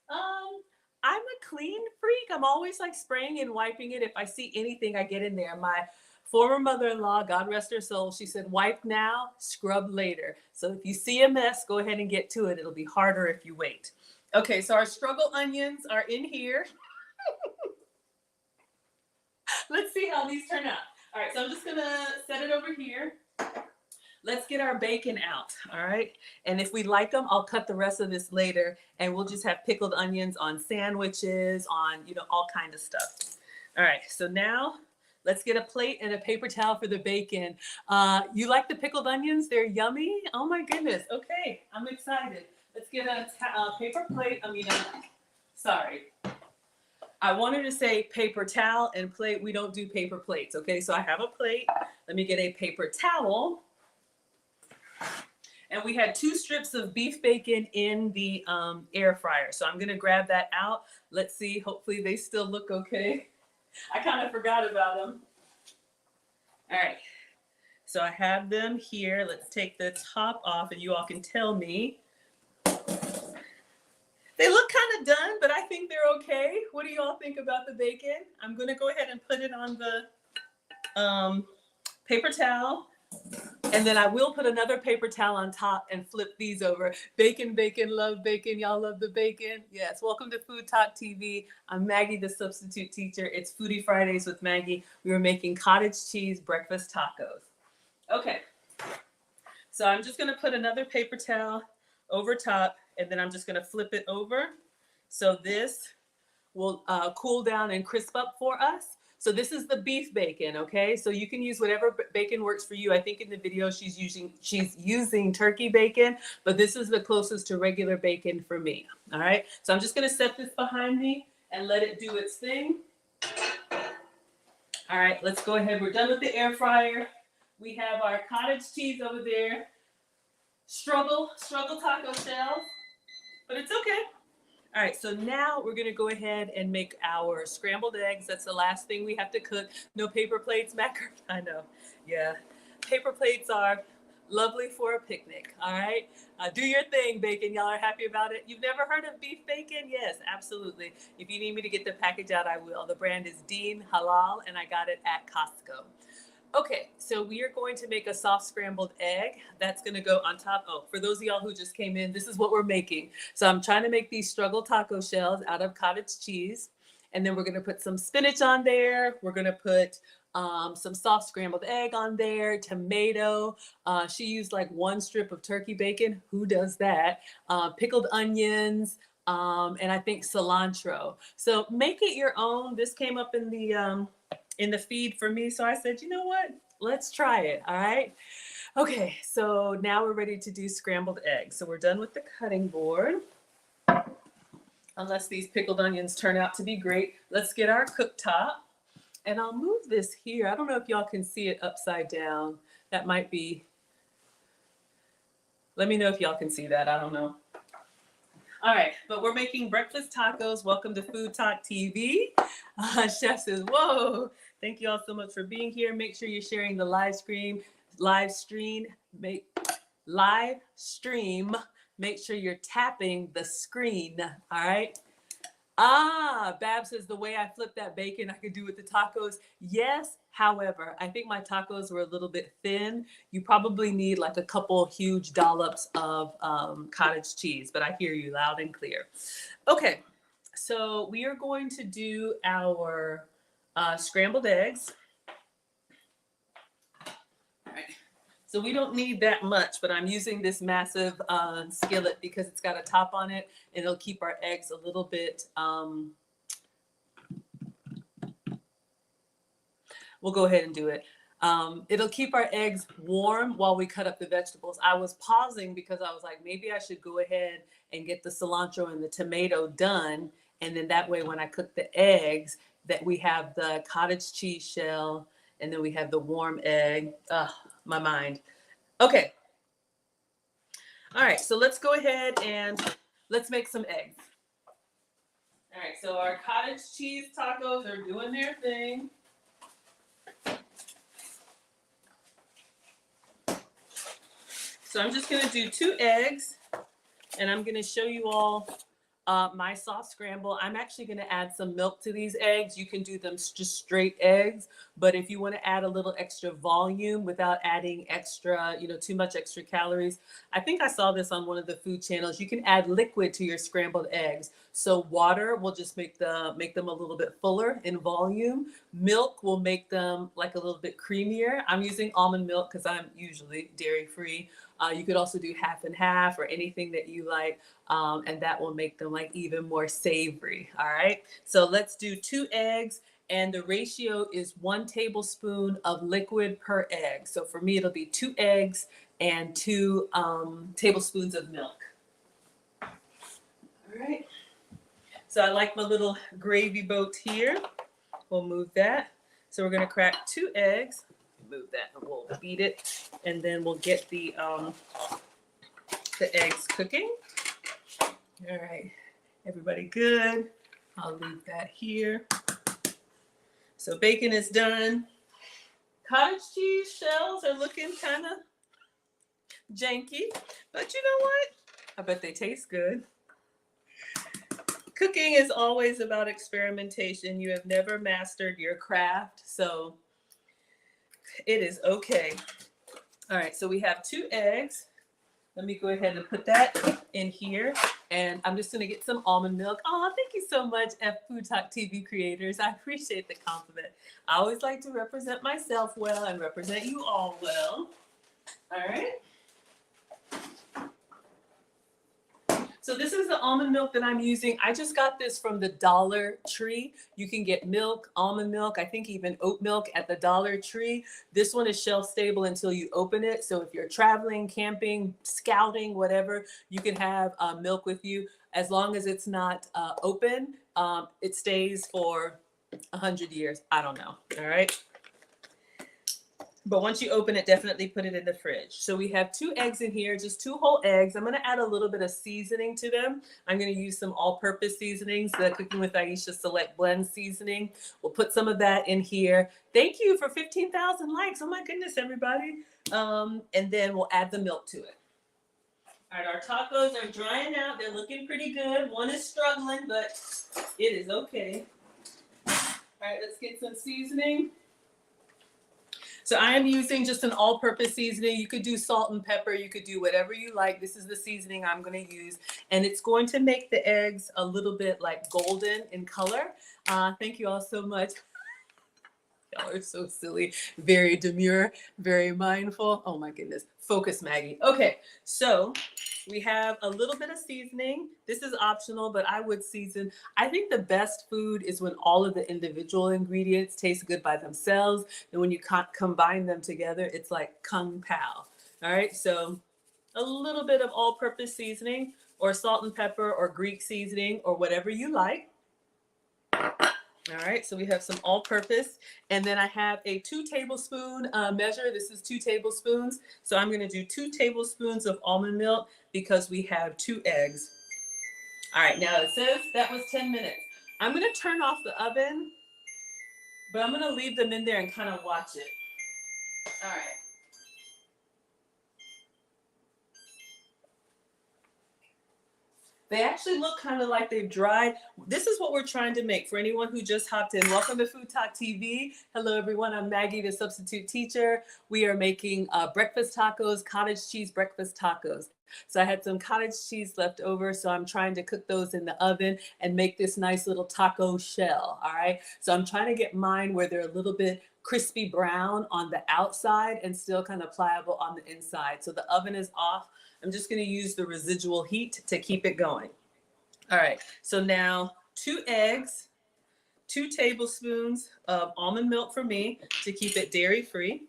I'm a clean freak. I'm always like spraying and wiping it. If I see anything, I get in there. My former mother-in-law, God rest her soul, she said, wipe now, scrub later. So if you see a mess, go ahead and get to it. It'll be harder if you wait. Okay, so our struggle onions are in here. Let's see how these turn out. All right, so I'm just gonna set it over here. Let's get our bacon out, all right? And if we like them, I'll cut the rest of this later, and we'll just have pickled onions on sandwiches, on, all kind of stuff. All right, so now let's get a plate and a paper towel for the bacon. You like the pickled onions? They're yummy. Oh my goodness. Okay, I'm excited. Let's get a paper plate. Sorry. I wanted to say paper towel and plate. We don't do paper plates, okay? So I have a plate. Let me get a paper towel. And we had 2 strips of beef bacon in the air fryer. So I'm gonna grab that out. Let's see, hopefully they still look okay. I kind of forgot about them. All right, so I have them here. Let's take the top off and you all can tell me. They look kind of done, but I think they're okay. What do you all think about the bacon? I'm gonna go ahead and put it on the paper towel. And then I will put another paper towel on top and flip these over. Bacon, bacon, love bacon. Y'all love the bacon? Yes, welcome to Food Talk TV. I'm Maggie, the substitute teacher. It's Foodie Fridays with Maggie. We were making cottage cheese breakfast tacos. Okay, so I'm just gonna put another paper towel over top, and then I'm just gonna flip it over. So this will cool down and crisp up for us. So this is the beef bacon, okay? So you can use whatever bacon works for you. I think in the video she's using turkey bacon, but this is the closest to regular bacon for me, all right? So I'm just gonna set this behind me and let it do its thing. All right, let's go ahead. We're done with the air fryer. We have our cottage cheese over there. Struggle taco shells, but it's okay. All right, so now we're gonna go ahead and make our scrambled eggs. That's the last thing we have to cook. No paper plates, macaroni. I know, yeah. Paper plates are lovely for a picnic, all right? Do your thing, bacon. Y'all are happy about it? You've never heard of beef bacon? Yes, absolutely. If you need me to get the package out, I will. The brand is Dean Halal, and I got it at Costco. Okay, so we are going to make a soft scrambled egg. That's gonna go on top. Oh, for those of y'all who just came in, this is what we're making. So I'm trying to make these struggle taco shells out of cottage cheese. And then we're gonna put some spinach on there. We're gonna put some soft scrambled egg on there, tomato. She used like 1 strip of turkey bacon. Who does that? Pickled onions, and I think cilantro. So make it your own. This came up in the feed for me. So I said, you know what? Let's try it. All right. Okay. So now we're ready to do scrambled eggs. So we're done with the cutting board. Unless these pickled onions turn out to be great. Let's get our cooktop. And I'll move this here. I don't know if y'all can see it upside down. That might be. Let me know if y'all can see that. I don't know. All right, but we're making breakfast tacos. Welcome to Food Talk TV. Chef says, whoa, thank you all so much for being here. Make sure you're sharing the live stream. Make sure you're tapping the screen, all right? Bab says, the way I flipped that bacon, I could do with the tacos. Yes, however, I think my tacos were a little bit thin. You probably need like a couple huge dollops of cottage cheese, but I hear you loud and clear. Okay, so we are going to do our scrambled eggs. All right. So we don't need that much, but I'm using this massive skillet because it's got a top on it and it'll keep our eggs a little bit, we'll go ahead and do it. It'll keep our eggs warm while we cut up the vegetables. I was pausing because I was like, maybe I should go ahead and get the cilantro and the tomato done. And then that way, when I cook the eggs, that we have the cottage cheese shell and then we have the warm egg. My mind. Okay. All right, so let's go ahead and let's make some eggs. All right, so our cottage cheese tacos are doing their thing. So I'm just gonna do 2 eggs, and I'm gonna show you all my soft scramble. I'm actually going to add some milk to these eggs. You can do them just straight eggs, but if you want to add a little extra volume without adding extra, too much extra calories, I think I saw this on one of the food channels. You can add liquid to your scrambled eggs. So water will just make them a little bit fuller in volume. Milk will make them like a little bit creamier. I'm using almond milk because I'm usually dairy free. You could also do half and half or anything that you like. And that will make them like even more savory. All right. So let's do 2 eggs, and the ratio is 1 tablespoon of liquid per egg. So for me, it'll be 2 eggs and 2 tablespoons of milk. All right. So I like my little gravy boat here. We'll move that. So we're going to crack 2 eggs. Move that and we'll beat it. And then we'll get the eggs cooking. All right, everybody good? I'll leave that here. So bacon is done. Cottage cheese shells are looking kind of janky, but you know what? I bet they taste good. Cooking is always about experimentation. You have never mastered your craft, so it is okay. All right, so we have 2 eggs. Let me go ahead and put that in here. And I'm just gonna get some almond milk. Oh, thank you so much, FoodTokTV creators. I appreciate the compliment. I always like to represent myself well and represent you all well. All right. So this is the almond milk that I'm using. I just got this from the Dollar Tree. You can get milk, almond milk, I think even oat milk at the Dollar Tree. This one is shelf stable until you open it. So if you're traveling, camping, scouting, whatever, you can have milk with you. As long as it's not open, it stays for 100 years. I don't know. All right. But once you open it, definitely put it in the fridge. So we have 2 eggs in here, just 2 whole eggs. I'm going to add a little bit of seasoning to them. I'm going to use some all-purpose seasonings, the Cooking with Aisha Select Blend seasoning. We'll put some of that in here. Thank you for 15,000 likes. Oh my goodness, everybody. And then we'll add the milk to it. All right, our tacos are drying out. They're looking pretty good. One is struggling, but it is okay. All right, let's get some seasoning. So I am using just an all-purpose seasoning. You could do salt and pepper. You could do whatever you like. This is the seasoning I'm going to use. And it's going to make the eggs a little bit like golden in color. Thank you all so much. Y'all are so silly. Very demure, very mindful. Oh my goodness. Focus, Maggie. Okay, so we have a little bit of seasoning. This is optional, but I would season. I think the best food is when all of the individual ingredients taste good by themselves. And when you combine them together, it's like kung pao. All right, so a little bit of all-purpose seasoning or salt and pepper or Greek seasoning or whatever you like. All right, so we have some all-purpose, and then I have a 2 tablespoon measure. This is 2 tablespoons. So I'm gonna do 2 tablespoons of almond milk because we have 2 eggs. All right, now it says that was 10 minutes. I'm gonna turn off the oven, but I'm gonna leave them in there and kind of watch it. All right. They actually look kind of like they've dried. This is what we're trying to make for anyone who just hopped in. Welcome to FoodTokTV. Hello, everyone. I'm Maggie, the substitute teacher. We are making breakfast tacos, cottage cheese breakfast tacos. So I had some cottage cheese left over, so I'm trying to cook those in the oven and make this nice little taco shell, all right? So I'm trying to get mine where they're a little bit crispy brown on the outside and still kind of pliable on the inside. So the oven is off. I'm just going to use the residual heat to keep it going. All right, so now 2 eggs, 2 tablespoons of almond milk for me to keep it dairy free,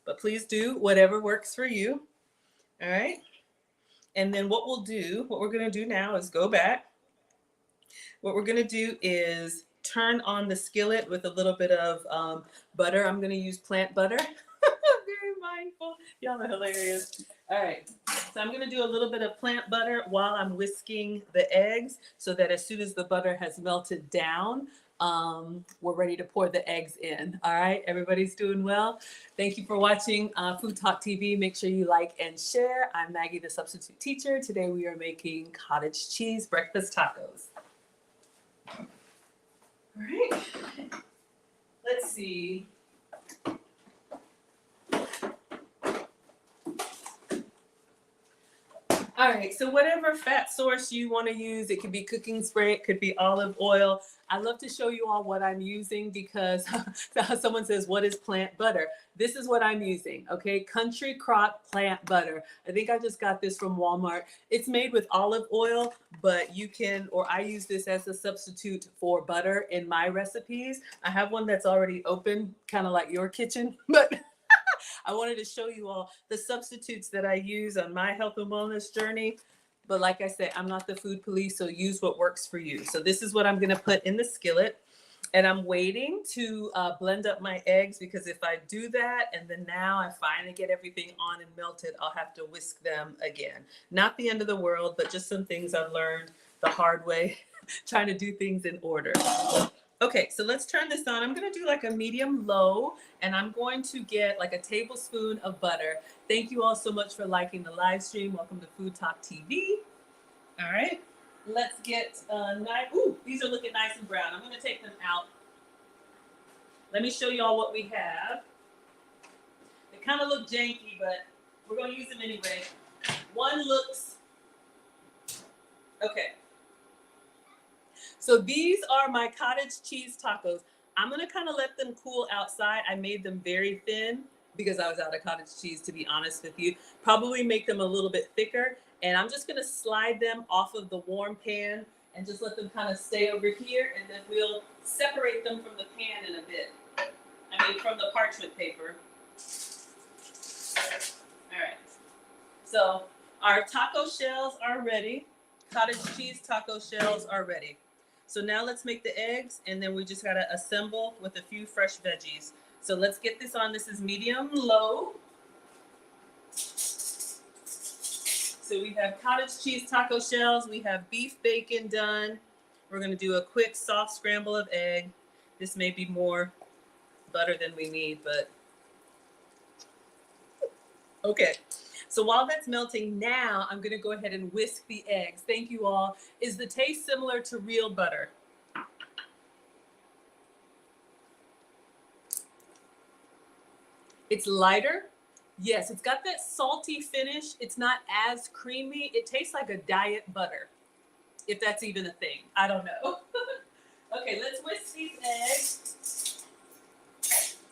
but please do whatever works for you. All right, and then what we're going to do now is go back. What we're going to do is turn on the skillet with a little bit of butter. I'm going to use plant butter. Very mindful. Y'all are hilarious. All right, so I'm going to do a little bit of plant butter while I'm whisking the eggs so that as soon as the butter has melted down, we're ready to pour the eggs in. All right, everybody's doing well. Thank you for watching Food Talk TV. Make sure you like and share. I'm Maggie, the substitute teacher. Today we are making cottage cheese breakfast tacos. All right, let's see. All right, so whatever fat source you want to use, it could be cooking spray, it could be olive oil. I love to show you all what I'm using because someone says, what is plant butter? This is what I'm using, okay? Country Crock plant butter. I think I just got this from Walmart. It's made with olive oil, but you can, or I use this as a substitute for butter in my recipes. I have one that's already open, kind of like your kitchen, but I wanted to show you all the substitutes that I use on my health and wellness journey. But like I said, I'm not the food police, so use what works for you. So this is what I'm going to put in the skillet. And I'm waiting to blend up my eggs, because if I do that and then now I finally get everything on and melted, I'll have to whisk them again. Not the end of the world, but just some things I've learned the hard way, trying to do things in order. Okay, so let's turn this on. I'm going to do like a medium low, and I'm going to get like a tablespoon of butter. Thank you all so much for liking the live stream. Welcome to Food Talk TV. All right, let's get nice. Ooh, these are looking nice and brown. I'm going to take them out. Let me show you all what we have. They kind of look janky, but we're going to use them anyway. One looks, okay. So these are my cottage cheese tacos. I'm gonna kind of let them cool outside. I made them very thin because I was out of cottage cheese, to be honest with you. Probably make them a little bit thicker. And I'm just gonna slide them off of the warm pan and just let them kind of stay over here. And then we'll separate them from the pan in a bit. I mean, from the parchment paper. All right. So our taco shells are ready. Cottage cheese taco shells are ready. So now let's make the eggs, and then we just gotta assemble with a few fresh veggies. So let's get this on. This is medium low. So we have cottage cheese taco shells. We have beef bacon done. We're gonna do a quick soft scramble of egg. This may be more butter than we need, but okay. So while that's melting, now I'm gonna go ahead and whisk the eggs. Thank you all. Is the taste similar to real butter? It's lighter. Yes, it's got that salty finish. It's not as creamy. It tastes like a diet butter, if that's even a thing. I don't know. Okay, let's whisk these eggs.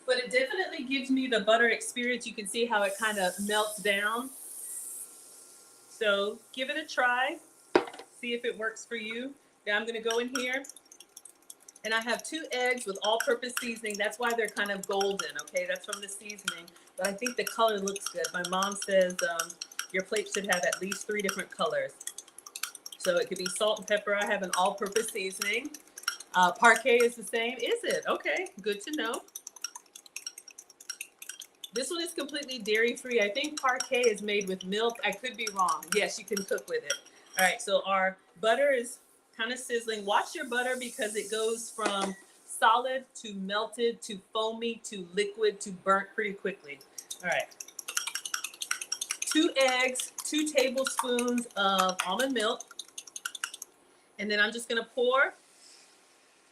But it definitely gives me the butter experience. You can see how it kind of melts down. So give it a try. See if it works for you. Now I'm going to go in here. And I have 2 eggs with all-purpose seasoning. That's why they're kind of golden, okay? That's from the seasoning. But I think the color looks good. My mom says your plate should have at least 3 different colors. So it could be salt and pepper. I have an all-purpose seasoning. Parquet is the same. Is it? Okay, good to know. This one is completely dairy-free. I think Parquet is made with milk. I could be wrong. Yes, you can cook with it. All right, so our butter is kind of sizzling. Watch your butter because it goes from solid to melted to foamy to liquid to burnt pretty quickly. All right. 2 eggs, 2 tablespoons of almond milk. And then I'm just going to pour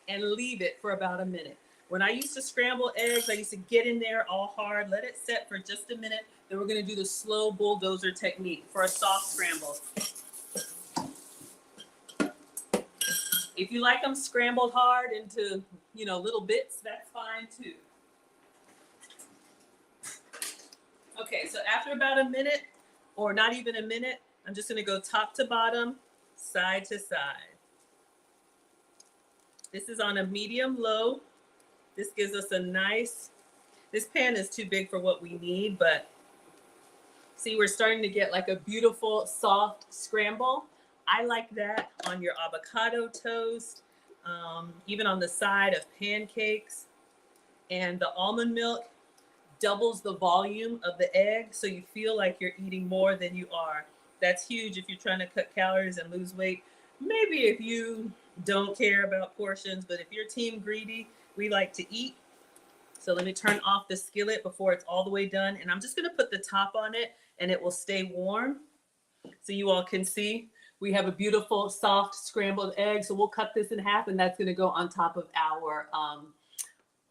and leave it for about a minute. When I used to scramble eggs, I used to get in there all hard, let it set for just a minute. Then we're going to do the slow bulldozer technique for a soft scramble. If you like them scrambled hard into, little bits, that's fine too. Okay, so after about a minute, or not even a minute, I'm just going to go top to bottom, side to side. This is on a medium low. This gives us a nice, this pan is too big for what we need, but see, we're starting to get like a beautiful soft scramble. I like that on your avocado toast, even on the side of pancakes. And the almond milk doubles the volume of the egg, so you feel like you're eating more than you are. That's huge if you're trying to cut calories and lose weight. maybe if you don't care about portions, but if you're team greedy, we like to eat. So let me turn off the skillet before it's all the way done. And I'm just gonna put the top on it and it will stay warm. So you all can see we have a beautiful soft scrambled egg. So we'll cut this in half and that's gonna go on top of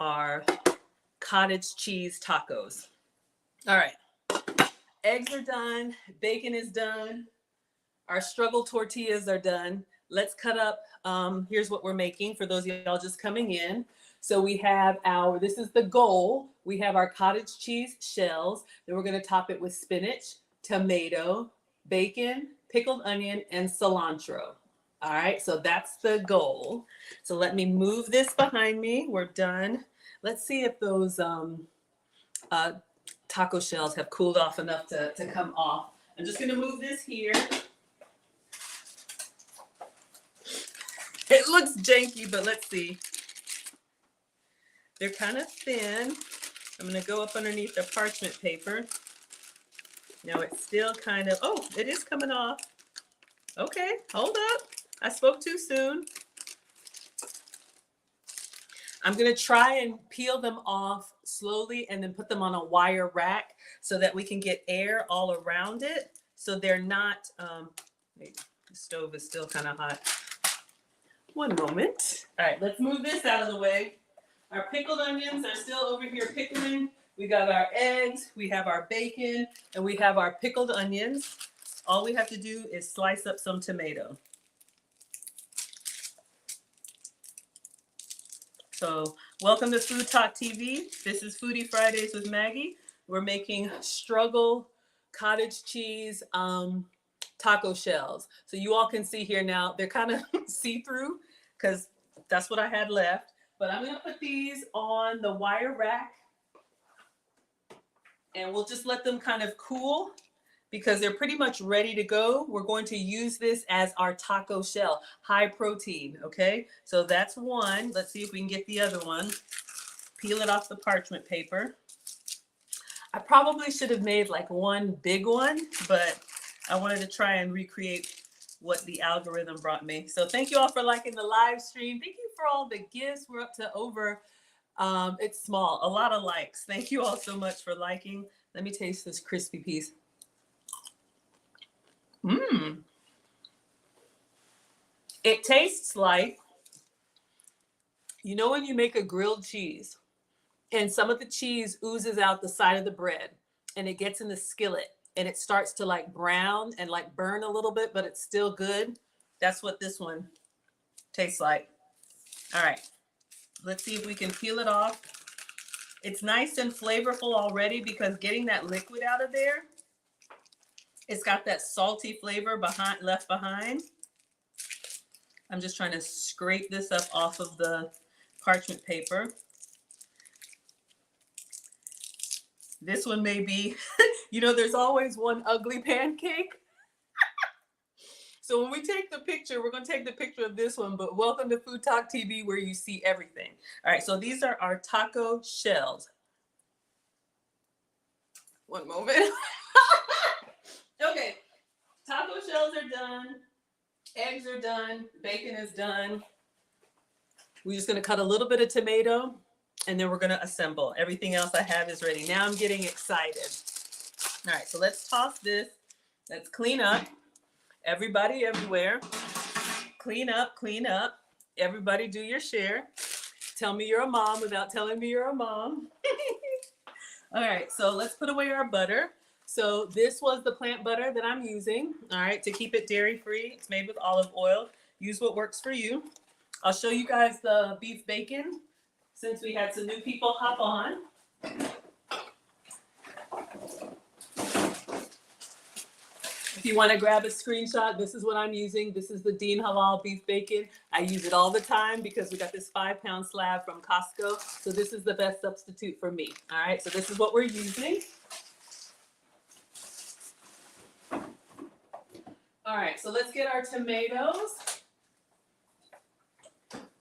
our cottage cheese tacos. All right, eggs are done, bacon is done, our struggle tortillas are done. Let's cut up, here's what we're making for those of y'all just coming in. So we have this is the goal. We have our cottage cheese shells. Then we're gonna top it with spinach, tomato, bacon, pickled onion, and cilantro. All right, so that's the goal. So let me move this behind me. We're done. Let's see if those taco shells have cooled off enough to come off. I'm just gonna move this here. It looks janky, but let's see. They're kind of thin. I'm gonna go up underneath the parchment paper. Now it's still kind of, oh, it is coming off. Okay, hold up. I spoke too soon. I'm gonna try and peel them off slowly and then put them on a wire rack so that we can get air all around it. So they're not, the stove is still kind of hot. One moment. All right, let's move this out of the way. Our pickled onions are still over here pickling. We got our eggs, we have our bacon, and we have our pickled onions. All we have to do is slice up some tomato. So welcome to Food Talk TV. This is Foodie Fridays with Maggie. We're making struggle cottage cheese taco shells. So you all can see here now, they're kind of see-through because that's what I had left. But I'm gonna put these on the wire rack and we'll just let them kind of cool because they're pretty much ready to go. We're going to use this as our taco shell, high protein, okay? So that's one. Let's see if we can get the other one. Peel it off the parchment paper. I probably should have made like one big one, but I wanted to try and recreate what the algorithm brought me. So thank you all for liking the live stream. Thank you for all the gifts. We're up to over, it's small, a lot of likes. Thank you all so much for liking. Let me taste this crispy piece. It tastes like, you know when you make a grilled cheese and some of the cheese oozes out the side of the bread and it gets in the skillet and it starts to like brown and like burn a little bit, but it's still good. That's what this one tastes like. All right, let's see if we can peel it off. It's nice and flavorful already because getting that liquid out of there, it's got that salty flavor left behind. I'm just trying to scrape this up off of the parchment paper. This one may be, you know, there's always one ugly pancake. So when we take the picture, we're going to take the picture of this one, but welcome to Food Talk TV where you see everything. All right, so these are our taco shells. One moment. Okay, taco shells are done. Eggs are done. Bacon is done. We're just going to cut a little bit of tomato and then we're going to assemble. Everything else I have is ready. Now I'm getting excited. All right, so let's toss this. Let's clean up. Everybody everywhere. Clean up, clean up. Everybody do your share. Tell me you're a mom without telling me you're a mom. All right, so let's put away our butter. So this was the plant butter that I'm using, all right, to keep it dairy-free. It's made with olive oil. Use what works for you. I'll show you guys the beef bacon since we had some new people hop on. If you want to grab a screenshot, this is what I'm using. This is the Dean Halal beef bacon. I use it all the time because we got this 5-pound slab from Costco. So this is the best substitute for me. All right, so this is what we're using. All right, so let's get our tomatoes.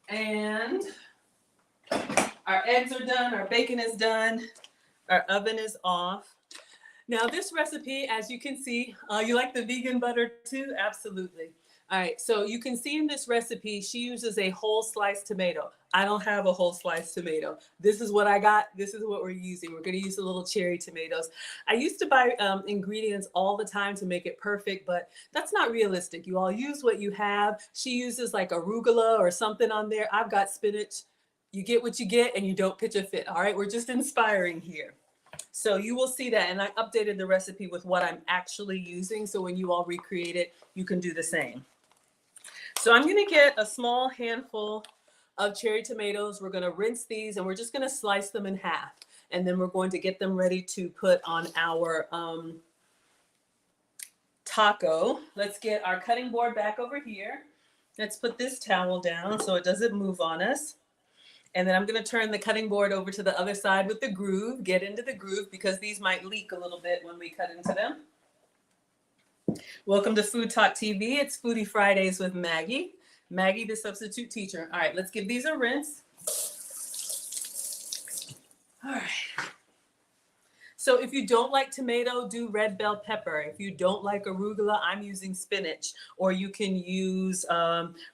And our eggs are done, our bacon is done, our oven is off. Now this recipe, as you can see, you like the vegan butter too? Absolutely. All right, so you can see in this recipe, she uses a whole sliced tomato. I don't have a whole sliced tomato. This is what I got. This is what we're using. We're going to use the little cherry tomatoes. I used to buy ingredients all the time to make it perfect, but that's not realistic. You all use what you have. She uses like arugula or something on there. I've got spinach. You get what you get and you don't pitch a fit. All right, we're just inspiring here. So you will see that, and I updated the recipe with what I'm actually using. So when you all recreate it, you can do the same. So I'm going to get a small handful of cherry tomatoes. We're going to rinse these and we're just going to slice them in half. And then we're going to get them ready to put on our taco. Let's get our cutting board back over here. Let's put this towel down so it doesn't move on us. And then I'm going to turn the cutting board over to the other side with the groove. Get into the groove because these might leak a little bit when we cut into them. Welcome to Food Talk TV. It's Foodie Fridays with Maggie. Maggie, the substitute teacher. All right, let's give these a rinse. All right. So if you don't like tomato, do red bell pepper. If you don't like arugula, I'm using spinach, or you can use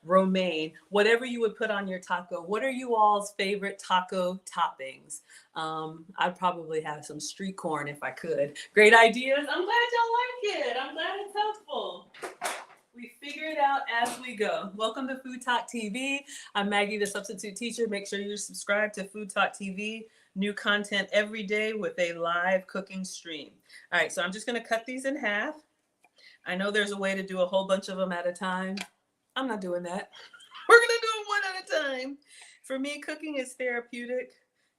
romaine, whatever you would put on your taco. What are you all's favorite taco toppings? I'd probably have some street corn if I could. Great ideas. I'm glad y'all like it. I'm glad it's helpful. We figure it out as we go. Welcome to Food Talk TV. I'm Maggie, the substitute teacher. Make sure you're subscribed to Food Talk TV. New content every day with a live cooking stream. All right, so I'm just going to cut these in half. I know there's a way to do a whole bunch of them at a time. I'm not doing that. We're going to do them one at a time. For me, cooking is therapeutic.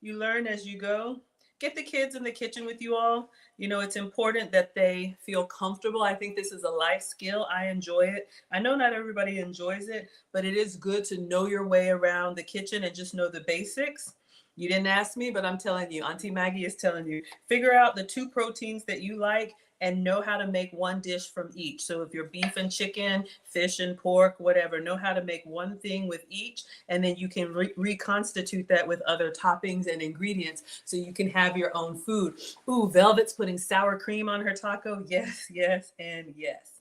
You learn as you go. Get the kids in the kitchen with you all. You know, it's important that they feel comfortable. I think this is a life skill. I enjoy it. I know not everybody enjoys it, but it is good to know your way around the kitchen and just know the basics. You didn't ask me, but I'm telling you, Auntie Maggie is telling you, figure out the 2 proteins that you like and know how to make one dish from each. So if you're beef and chicken, fish and pork, whatever, know how to make one thing with each, and then you can reconstitute that with other toppings and ingredients so you can have your own food. Ooh, Velvet's putting sour cream on her taco. Yes, yes, and yes.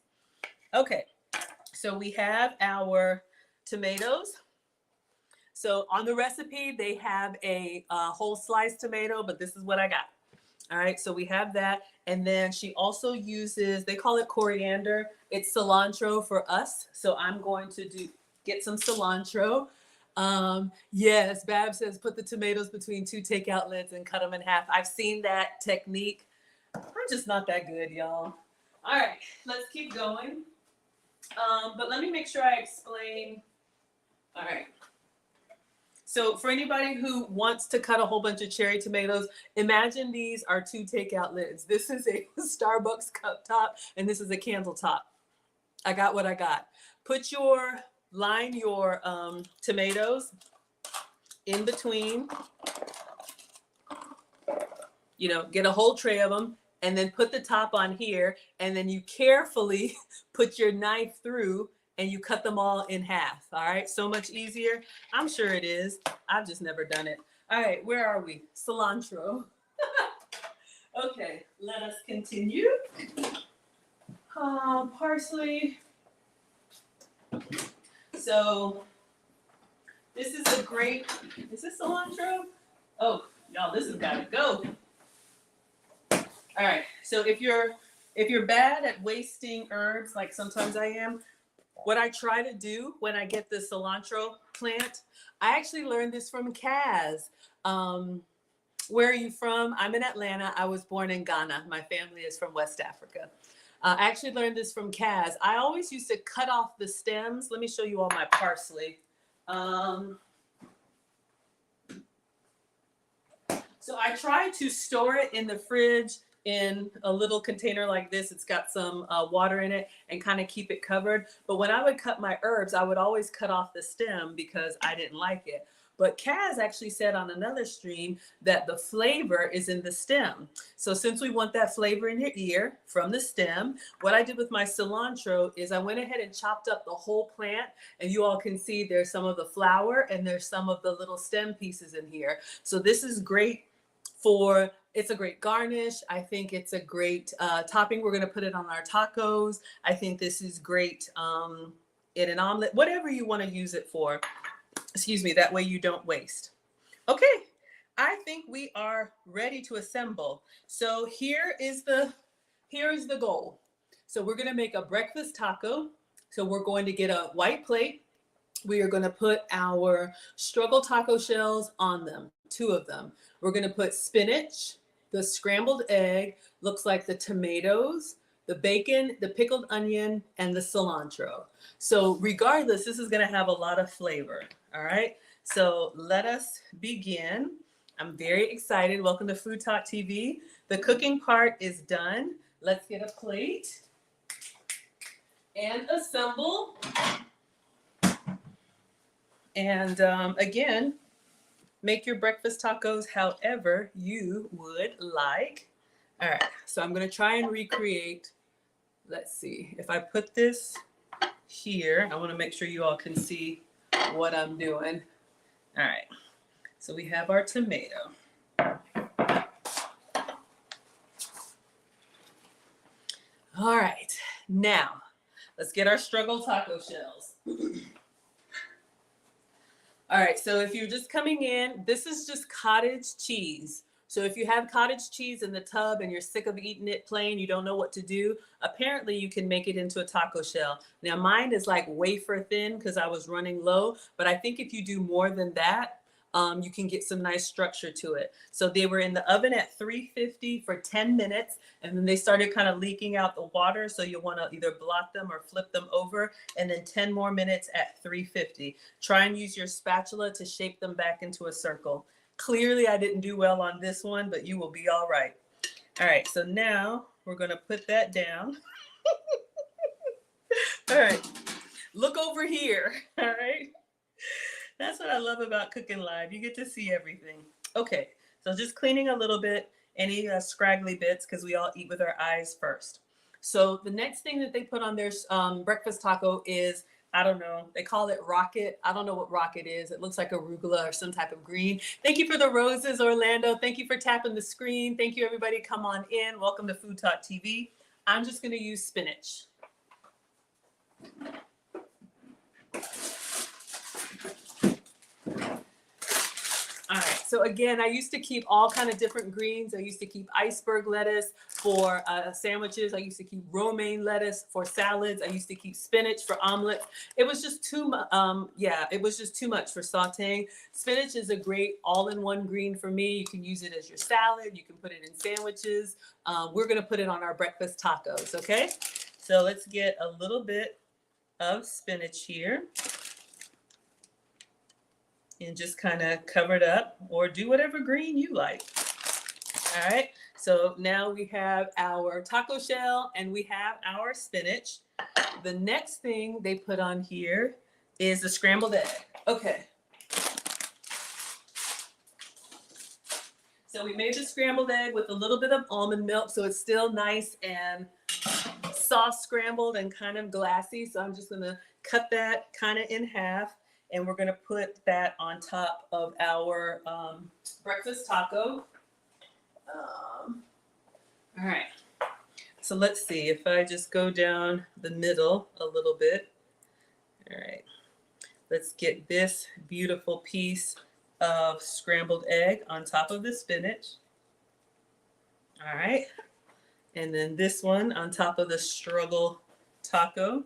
Okay, so we have our tomatoes. So on the recipe, they have a whole sliced tomato, but this is what I got. All right, so we have that. And then she also uses, they call it coriander. It's cilantro for us. So I'm going to get some cilantro. Yes, Bab says put the tomatoes between 2 takeout lids and cut them in half. I've seen that technique. I'm just not that good, y'all. All right, let's keep going. But let me make sure I explain. All right. So for anybody who wants to cut a whole bunch of cherry tomatoes, imagine these are 2 takeout lids. This is a Starbucks cup top, and this is a candle top. I got what I got. Line your tomatoes in between. You know, get a whole tray of them, and then put the top on here, and then you carefully put your knife through and you cut them all in half. All right, so much easier. I'm sure it is. I've just never done it. All right, where are we? Cilantro. Okay, let us continue. Parsley. So this is a great, is this cilantro? Oh, y'all, this has got to go. All right, so if you're bad at wasting herbs, like sometimes I am, what I try to do when I get the cilantro plant, I actually learned this from Kaz. Where are you from? I'm in Atlanta. I was born in Ghana. My family is from West Africa. I actually learned this from Kaz. I always used to cut off the stems. Let me show you all my parsley. So I try to store it in the fridge in a little container like this. It's got some water in it and kind of keep it covered. But when I would cut my herbs, I would always cut off the stem because I didn't like it. But Kaz actually said on another stream that the flavor is in the stem. So since we want that flavor in your ear from the stem, what I did with my cilantro is I went ahead and chopped up the whole plant, and you all can see there's some of the flower and there's some of the little stem pieces in here. So this is great it's a great garnish. I think it's a great topping. We're going to put it on our tacos. I think this is great in an omelet, whatever you want to use it for. Excuse me, that way you don't waste. Okay, I think we are ready to assemble. So here's the goal. So we're gonna make a breakfast taco. So we're going to get a white plate. We are going to put our struggle taco shells on them, 2 of them. We're going to put spinach, the scrambled egg, looks like the tomatoes, the bacon, the pickled onion, and the cilantro. So regardless, this is going to have a lot of flavor. All right. So let us begin. I'm very excited. Welcome to Food Talk TV. The cooking part is done. Let's get a plate and assemble. And again, make your breakfast tacos however you would like. All right, so I'm gonna try and recreate. Let's see, if I put this here, I wanna make sure you all can see what I'm doing. All right, so we have our tomato. All right, now let's get our struggle taco shells. All right, so if you're just coming in, this is just cottage cheese. So if you have cottage cheese in the tub and you're sick of eating it plain, you don't know what to do, apparently you can make it into a taco shell. Now mine is like wafer thin because I was running low, but I think if you do more than that, you can get some nice structure to it. So they were in the oven at 350 for 10 minutes, and then they started kind of leaking out the water. So you want to either block them or flip them over, and then 10 more minutes at 350. Try and use your spatula to shape them back into a circle. Clearly I didn't do well on this one, but you will be all right. All right, so now we're going to put that down. All right, look over here. All right. That's what I love about cooking live. You get to see everything. Okay, so just cleaning a little bit, any scraggly bits, because we all eat with our eyes first. So the next thing that they put on their breakfast taco is, I don't know, they call it rocket. I don't know what rocket is. It looks like arugula or some type of green. Thank you for the roses, Orlando. Thank you for tapping the screen. Thank you, everybody. Come on in. Welcome to Food Talk TV. I'm just going to use spinach. All right, so again, I used to keep all kind of different greens. I used to keep iceberg lettuce for sandwiches. I used to keep romaine lettuce for salads. I used to keep spinach for omelets. It was just too much. It was just too much for sauteing. Spinach is a great all-in-one green for me. You can use it as your salad. You can put it in sandwiches. We're gonna put it on our breakfast tacos, okay? So let's get a little bit of spinach here. And just kind of cover it up, or do whatever green you like. All right, so now we have our taco shell and we have our spinach. The next thing they put on here is the scrambled egg. Okay. So we made the scrambled egg with a little bit of almond milk, so it's still nice and soft scrambled and kind of glassy. So I'm just gonna cut that kind of in half. And we're gonna put that on top of our breakfast taco. All right, so let's see if I just go down the middle a little bit. All right, let's get this beautiful piece of scrambled egg on top of the spinach. All right, and then this one on top of the struggle taco.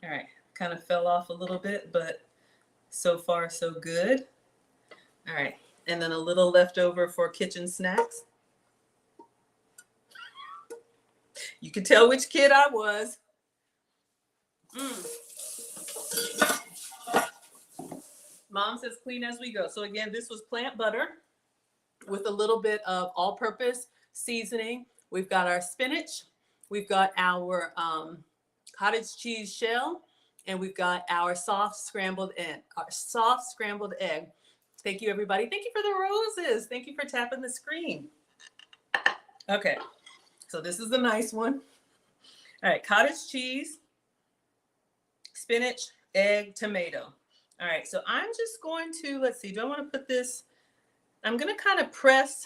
All right, kind of fell off a little bit, but so far so good. All right, and then a little leftover for kitchen snacks. You can tell which kid I was. Mom says clean as we go. So again, this was plant butter with a little bit of all-purpose seasoning. We've got our spinach. We've got our cottage cheese shell, and we've got our soft scrambled egg. Thank you, everybody. Thank you for the roses. Thank you for tapping the screen. Okay, so this is the nice one. All right, cottage cheese, spinach, egg, tomato. All right, so I'm just going to, let's see, do I want to put this? I'm going to kind of press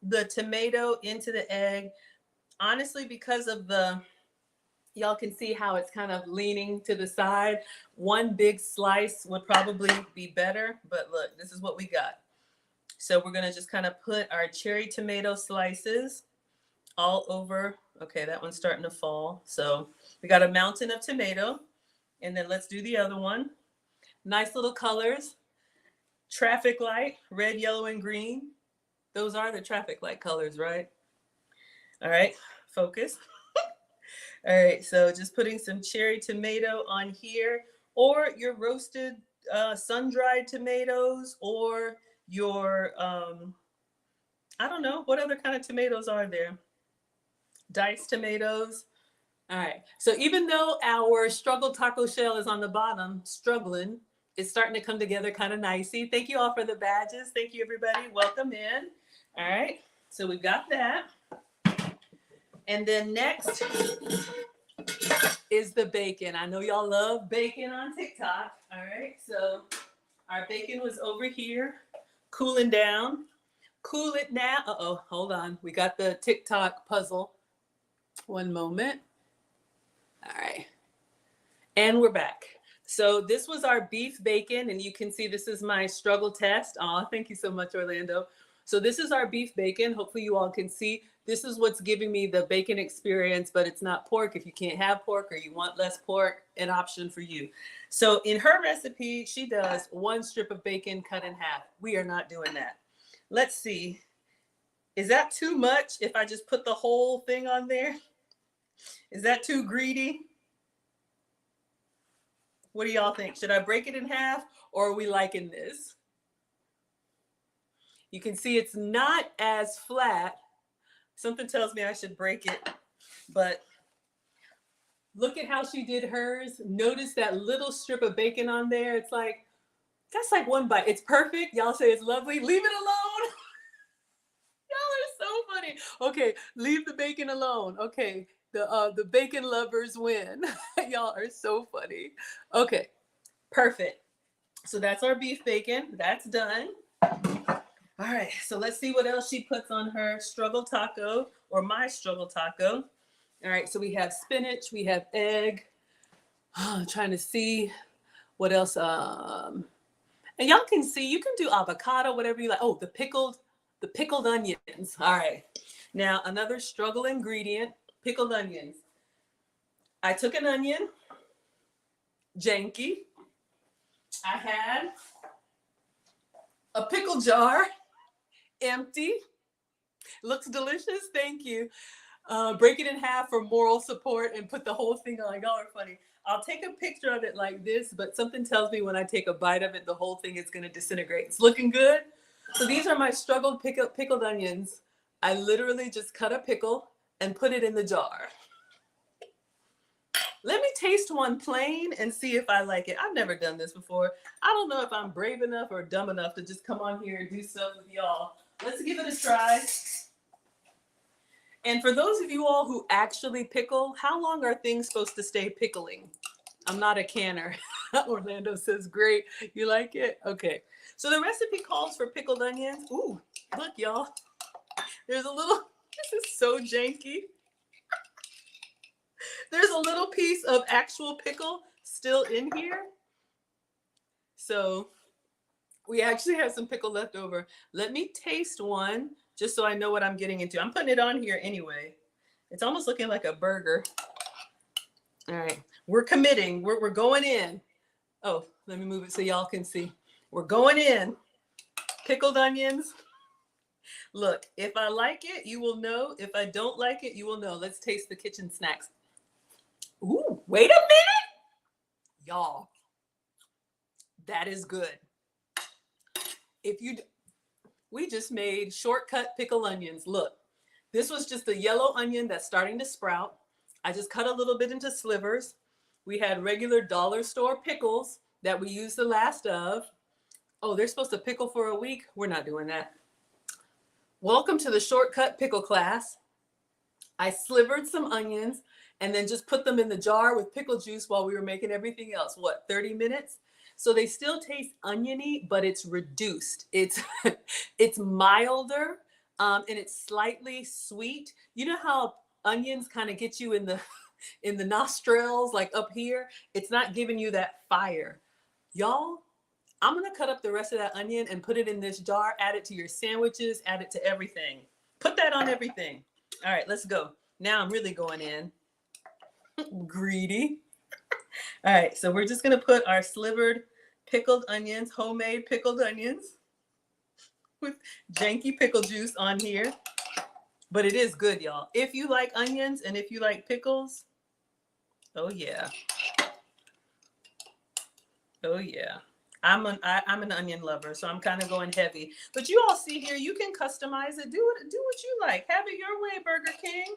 the tomato into the egg, honestly, because of the Y'all can see how it's kind of leaning to the side. One big slice would probably be better, but look, this is what we got. So we're gonna just kind of put our cherry tomato slices all over. Okay, that one's starting to fall. So we got a mountain of tomato. And then let's do the other one. Nice little colors. Traffic light, red, yellow, and green. Those are the traffic light colors, right? All right, focus. All right, so just putting some cherry tomato on here, or your roasted sun-dried tomatoes, or your, I don't know, what other kind of tomatoes are there? Diced tomatoes. All right, so even though our struggle taco shell is on the bottom, struggling, it's starting to come together kind of nicely. Thank you all for the badges. Thank you, everybody. Welcome in. All right, so we've got that. And then next is the bacon. I know y'all love bacon on TikTok. All right, so our bacon was over here, cooling down. Cool it now. Uh-oh, hold on. We got the TikTok puzzle. One moment. All right, and we're back. So this was our beef bacon, and you can see this is my struggle test. Oh, thank you so much, Orlando. So this is our beef bacon. Hopefully you all can see. This is what's giving me the bacon experience, but it's not pork. If you can't have pork or you want less pork, an option for you. So in her recipe, she does one strip of bacon cut in half. We are not doing that. Let's see. Is that too much if I just put the whole thing on there? Is that too greedy? What do y'all think? Should I break it in half, or are we liking this? You can see it's not as flat. Something tells me I should break it, but look at how she did hers. Notice that little strip of bacon on there. It's like, that's like one bite. It's perfect. Y'all say it's lovely. Leave it alone. Y'all are so funny. Okay, leave the bacon alone. Okay, the bacon lovers win. Y'all are so funny. Okay, perfect. So that's our beef bacon. That's done. All right, so let's see what else she puts on her struggle taco, or my struggle taco. All right, so we have spinach, we have egg. I'm trying to see what else. And y'all can see, you can do avocado, whatever you like. Oh, the pickled onions. All right. Now, another struggle ingredient, pickled onions. I took an onion, janky. I had a pickle jar, empty. Looks delicious. Thank you. Break it in half for moral support and put the whole thing on. Y'all are funny. I'll take a picture of it like this, but something tells me when I take a bite of it, the whole thing is going to disintegrate. It's looking good. So these are my struggled pickled onions. I literally just cut a pickle and put it in the jar. Let me taste one plain and see if I like it. I've never done this before. I don't know if I'm brave enough or dumb enough to just come on here and do stuff with y'all. Let's give it a try. And for those of you all who actually pickle, how long are things supposed to stay pickling? I'm not a canner. Orlando says, great. You like it? Okay. So the recipe calls for pickled onions. Ooh, look, y'all. There's a little, this is so janky. There's a little piece of actual pickle still in here. So we actually have some pickle left over. Let me taste one just so I know what I'm getting into. I'm putting it on here anyway. It's almost looking like a burger. All right, we're committing. We're going in. Oh, let me move it so y'all can see. We're going in. Pickled onions. Look, if I like it, you will know. If I don't like it, you will know. Let's taste the kitchen snacks. Ooh, wait a minute. Y'all, that is good. We just made shortcut pickle onions. Look, this was just a yellow onion that's starting to sprout. I just cut a little bit into slivers. We had regular dollar store pickles that we used the last of. Oh, they're supposed to pickle for a week. We're not doing that. Welcome to the shortcut pickle class. I slivered some onions and then just put them in the jar with pickle juice while we were making everything else. What, 30 minutes? So they still taste oniony, but it's reduced. It's milder, and it's slightly sweet. You know how onions kind of get you in the in the nostrils, like up here, it's not giving you that fire. Y'all, I'm gonna cut up the rest of that onion and put it in this jar, add it to your sandwiches, add it to everything. Put that on everything. All right, let's go. Now I'm really going in. Greedy. All right, so we're just gonna put our slivered pickled onions, homemade pickled onions with janky pickle juice on here. But it is good, y'all. If you like onions and if you like pickles, oh yeah. Oh yeah. I'm an onion lover, so I'm kind of going heavy. But you all see here, you can customize it. Do what you like. Have it your way, Burger King.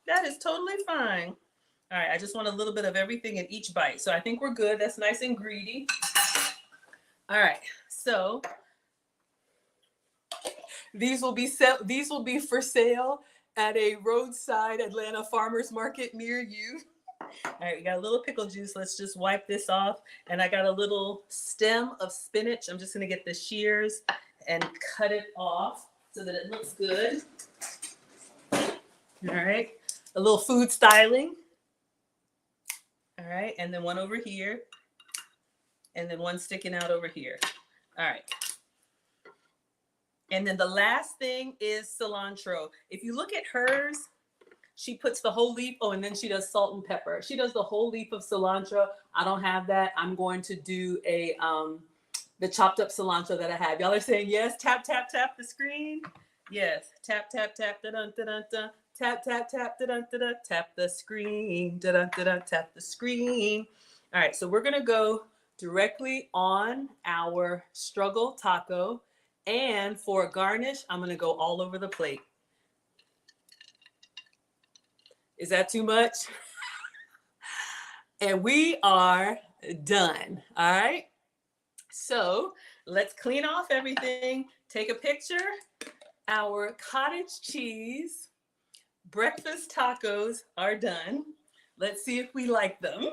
That is totally fine. All right, I just want a little bit of everything in each bite. So I think we're good. That's nice and greedy. All right, so these will be for sale at a roadside Atlanta farmers market near you. All right, we got a little pickle juice. Let's just wipe this off. And I got a little stem of spinach. I'm just gonna get the shears and cut it off so that it looks good. All right, a little food styling. All right, and then one over here. And then one sticking out over here. All right. And then the last thing is cilantro. If you look at hers, she puts the whole leaf. Oh, and then she does salt and pepper. She does the whole leaf of cilantro. I don't have that. I'm going to do the chopped up cilantro that I have. Y'all are saying yes. Tap, tap, tap the screen. Yes. Tap, tap, tap. Da-dun, da-dun, da. Tap, tap, tap. Da-dun, da-dun. Tap the screen. Da-dun, da-dun. Tap the screen. All right. So we're going to go directly on our struggle taco. And for a garnish, I'm going to go all over the plate. Is that too much? And we are done. All right. So let's clean off everything. Take a picture. Our cottage cheese breakfast tacos are done. Let's see if we like them.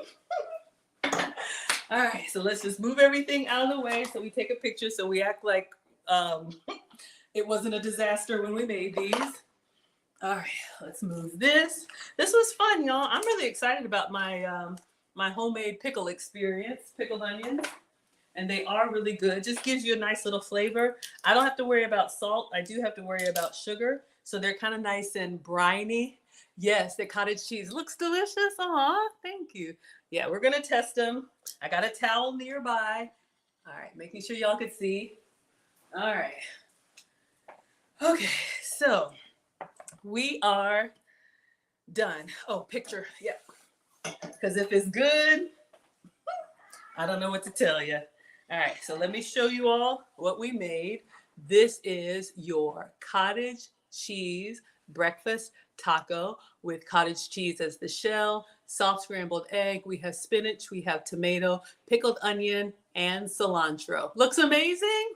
All right. So let's just move everything out of the way so we take a picture so we act like it wasn't a disaster when we made these. All right, let's move this. This was fun, y'all. I'm really excited about my my homemade pickle experience, pickled onions, and they are really good. Just gives you a nice little flavor. I don't have to worry about salt. I do have to worry about sugar, so they're kind of nice and briny. Yes, the cottage cheese looks delicious. Thank you. Yeah, we're gonna test them. I got a towel nearby. All right, making sure y'all can see. All right. Okay, so we are done. Oh, picture. Yeah. Because if it's good, I don't know what to tell you. All right, so let me show you all what we made. This is your cottage cheese breakfast taco with cottage cheese as the shell, soft scrambled egg. We have spinach, we have tomato, pickled onion, and cilantro. Looks amazing.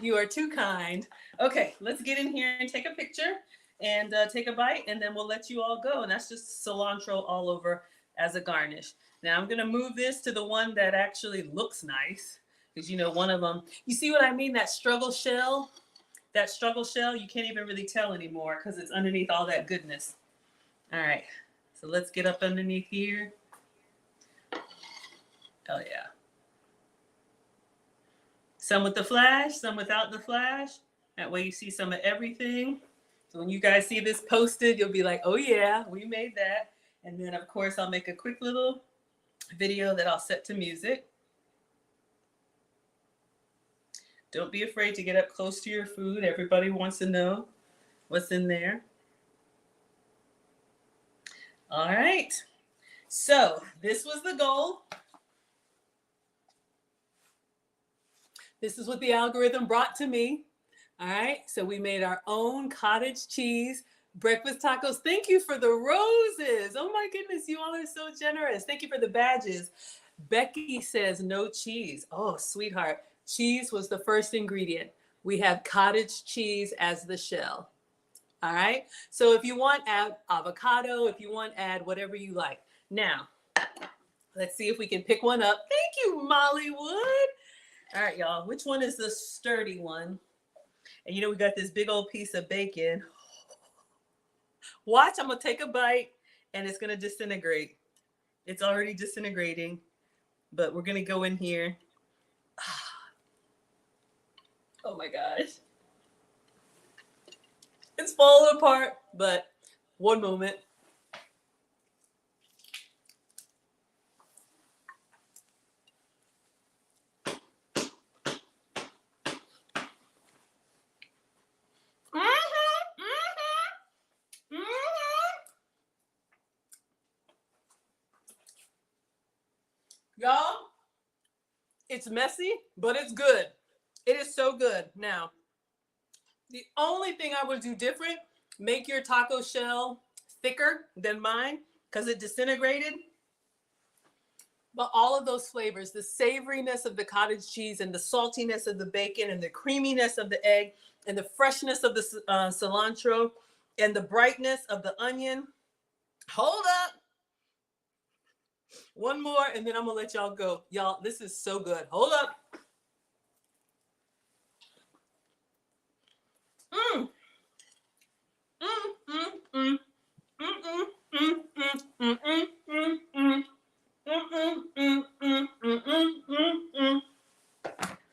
You are too kind. Okay, let's get in here and take a picture and take a bite, and then we'll let you all go. And that's just cilantro all over as a garnish. Now I'm gonna move this to the one that actually looks nice, because you know one of them. You see what I mean? That struggle shell, you can't even really tell anymore because it's underneath all that goodness. All right, so let's get up underneath here. Oh yeah. Some with the flash, some without the flash. That way you see some of everything. So when you guys see this posted, you'll be like, oh yeah, we made that. And then of course, I'll make a quick little video that I'll set to music. Don't be afraid to get up close to your food. Everybody wants to know what's in there. All right. So this was the goal. This is what the algorithm brought to me. All right, so we made our own cottage cheese breakfast tacos. Thank you for the roses. Oh my goodness, you all are so generous. Thank you for the badges. Becky says no cheese. Oh, sweetheart. Cheese was the first ingredient. We have cottage cheese as the shell. All right, so if you want, add avocado. If you want, add whatever you like. Now, let's see if we can pick one up. Thank you, Molly Wood. All right, y'all, which one is the sturdy one? And you know, we got this big old piece of bacon. Watch, I'm gonna take a bite and it's going to disintegrate. It's already disintegrating, but we're going to go in here. Oh my gosh. It's falling apart, but one moment. Y'all, it's messy, but it's good. It is so good. Now, the only thing I would do different, make your taco shell thicker than mine because it disintegrated. But all of those flavors, the savoriness of the cottage cheese and the saltiness of the bacon and the creaminess of the egg and the freshness of the cilantro and the brightness of the onion. Hold up. One more, and then I'm going to let y'all go. Y'all, this is so good. Hold up.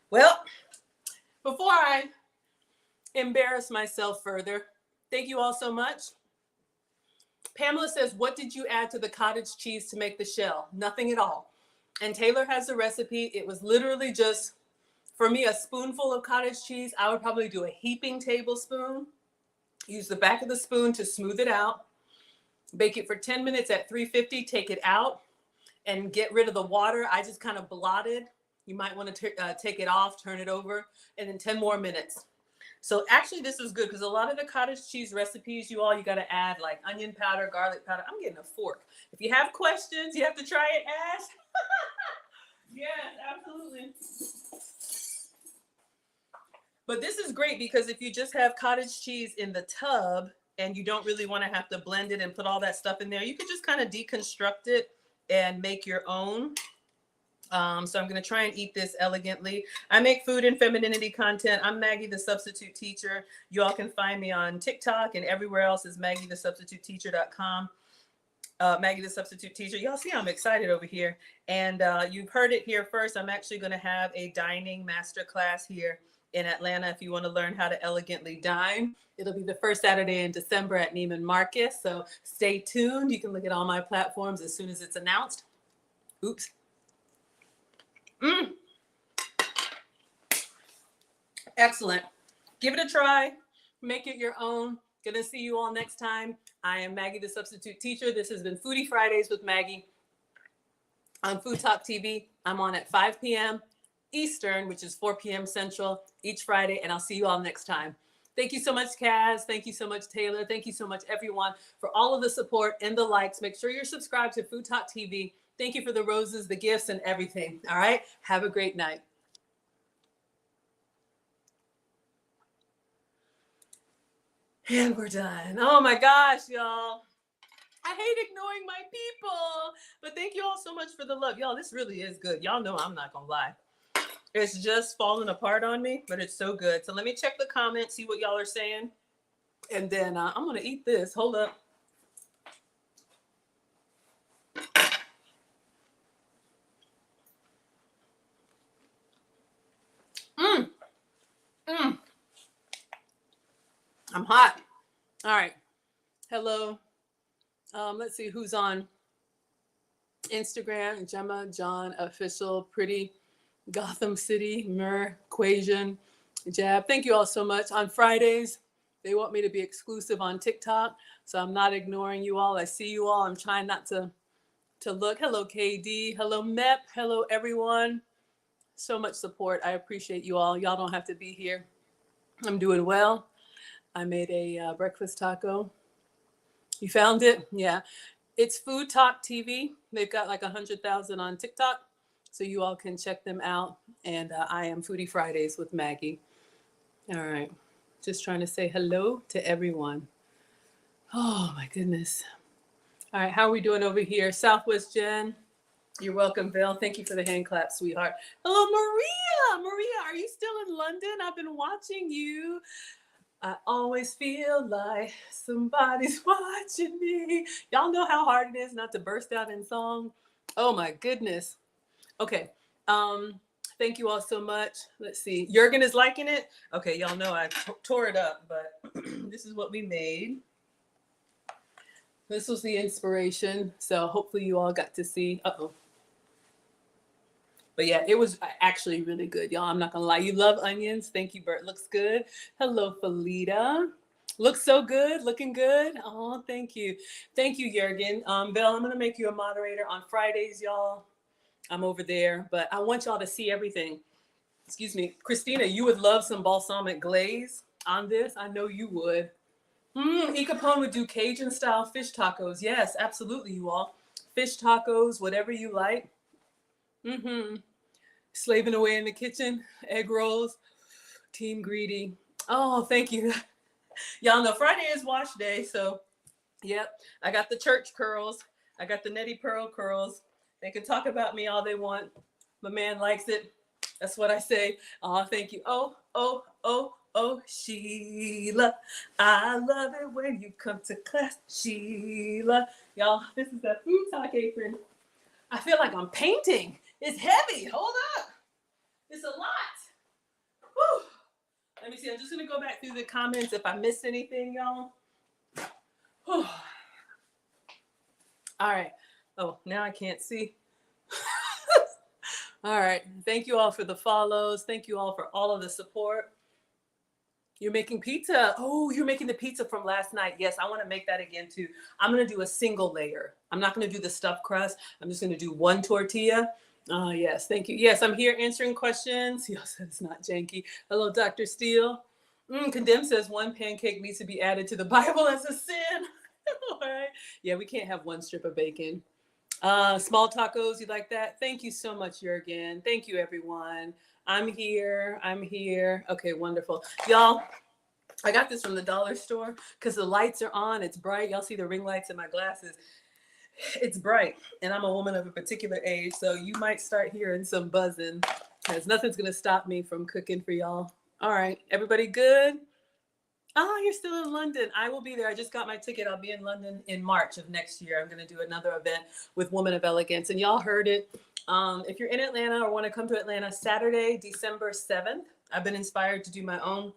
Well, before I embarrass myself further, thank you all so much. Pamela says, what did you add to the cottage cheese to make the shell? Nothing at all. And Taylor has the recipe. It was literally just, for me, a spoonful of cottage cheese. I would probably do a heaping tablespoon. Use the back of the spoon to smooth it out. Bake it for 10 minutes at 350. Take it out and get rid of the water. I just kind of blotted. You might want to take it off, turn it over, and then 10 more minutes. So actually this is good because a lot of the cottage cheese recipes, you got to add like onion powder, garlic powder. I'm getting a fork. If you have questions, you have to try it, Ash. Yes, absolutely. But this is great because if you just have cottage cheese in the tub and you don't really want to have to blend it and put all that stuff in there, you can just kind of deconstruct it and make your own. So I'm going to try and eat this elegantly. I make food and femininity content. I'm Maggie, the substitute teacher. You all can find me on TikTok and everywhere else is MaggieTheSubstituteTeacher.com. Maggie, the substitute teacher. Y'all see I'm excited over here. And you've heard it here first. I'm actually going to have a dining masterclass here in Atlanta. If you want to learn how to elegantly dine, it'll be the first Saturday in December at Neiman Marcus. So stay tuned. You can look at all my platforms as soon as it's announced. Oops. Excellent. Give it a try. Make it your own. Gonna see you all next time. I am Maggie, the substitute teacher. This has been Foodie Fridays with Maggie on FoodTokTV. I'm on at 5 p.m. Eastern, which is 4 p.m. Central each Friday, and I'll see you all next time. Thank you so much, Kaz. Thank you so much, Taylor. Thank you so much, everyone, for all of the support and the likes. Make sure you're subscribed to FoodTokTV. Thank you for the roses, the gifts, and everything. All right? Have a great night. And we're done. Oh my gosh, y'all. I hate ignoring my people. But thank you all so much for the love. Y'all, this really is good. Y'all know I'm not going to lie. It's just falling apart on me, but it's so good. So let me check the comments, see what y'all are saying. And then I'm going to eat this. Hold up. I'm hot. All right. Hello. Let's see who's on Instagram. Gemma, John, Official, Pretty, Gotham City, Mur, Quasian, Jab. Thank you all so much. On Fridays, they want me to be exclusive on TikTok, so I'm not ignoring you all. I see you all. I'm trying not to look. Hello, KD. Hello, MEP. Hello, everyone. So much support. I appreciate you all. Y'all don't have to be here. I'm doing well. I made a breakfast taco. You found it? Yeah. It's FoodTokTV. They've got like 100,000 on TikTok. So you all can check them out. And I am Foodie Fridays with Maggie. All right. Just trying to say hello to everyone. Oh, my goodness. All right. How are we doing over here? Southwest Jen. You're welcome, Bill. Thank you for the hand clap, sweetheart. Hello, Maria. Maria, are you still in London? I've been watching you. I always feel like somebody's watching me. Y'all know how hard it is not to burst out in song. Oh my goodness. Okay. Um, Thank you all so much. Let's see. Jurgen is liking it. Okay, y'all know I tore it up, but this is what we made. This was the inspiration. So hopefully you all got to see. Uh-oh. But yeah, it was actually really good, y'all. I'm not gonna lie. You love onions. Thank you, Bert. Looks good. Hello, Felita. Looks so good. Looking good. Oh, thank you. Thank you, Jurgen. Belle, I'm gonna make you a moderator on Fridays, y'all. I'm over there, but I want y'all to see everything. Excuse me. Christina, you would love some balsamic glaze on this. I know you would. E. Capone would do Cajun style fish tacos. Yes, absolutely, you all. Fish tacos, whatever you like. Slaving away in the kitchen. Egg rolls. Team Greedy. Oh, thank you. Y'all know Friday is wash day, so yep. I got the church curls. I got the Nettie Pearl curls. They can talk about me all they want. My man likes it. That's what I say. Oh, thank you. Oh, oh, oh, oh, Sheila. I love it when you come to class, Sheila. Y'all, this is a food talk apron. I feel like I'm painting. It's heavy. Hold up. It's a lot. Whew. Let me see. I'm just going to go back through the comments if I missed anything, y'all. Whew. All right. Oh, now I can't see. All right. Thank you all for the follows. Thank you all for all of the support. You're making pizza. Oh, you're making the pizza from last night. Yes, I want to make that again too. I'm going to do a single layer. I'm not going to do the stuffed crust. I'm just going to do one tortilla. Yes, thank you. Yes, I'm here answering questions. Yes, it's not janky. Hello, Dr. Steele. Condemn says one pancake needs to be added to the Bible as a sin. All right. Yeah, we can't have one strip of bacon. Small tacos, you like that? Thank you so much, Jurgen. Thank you, everyone. I'm here. I'm here. Okay, wonderful. Y'all, I got this from the dollar store because the lights are on. It's bright. Y'all see the ring lights in my glasses. It's bright, and I'm a woman of a particular age, so you might start hearing some buzzing because nothing's going to stop me from cooking for y'all. All right, everybody good? Oh, you're still in London. I will be there. I just got my ticket. I'll be in London in March of next year. I'm going to do another event with Women of Elegance. And y'all heard it. If you're in Atlanta or want to come to Atlanta, Saturday, December 7th, I've been inspired to do my own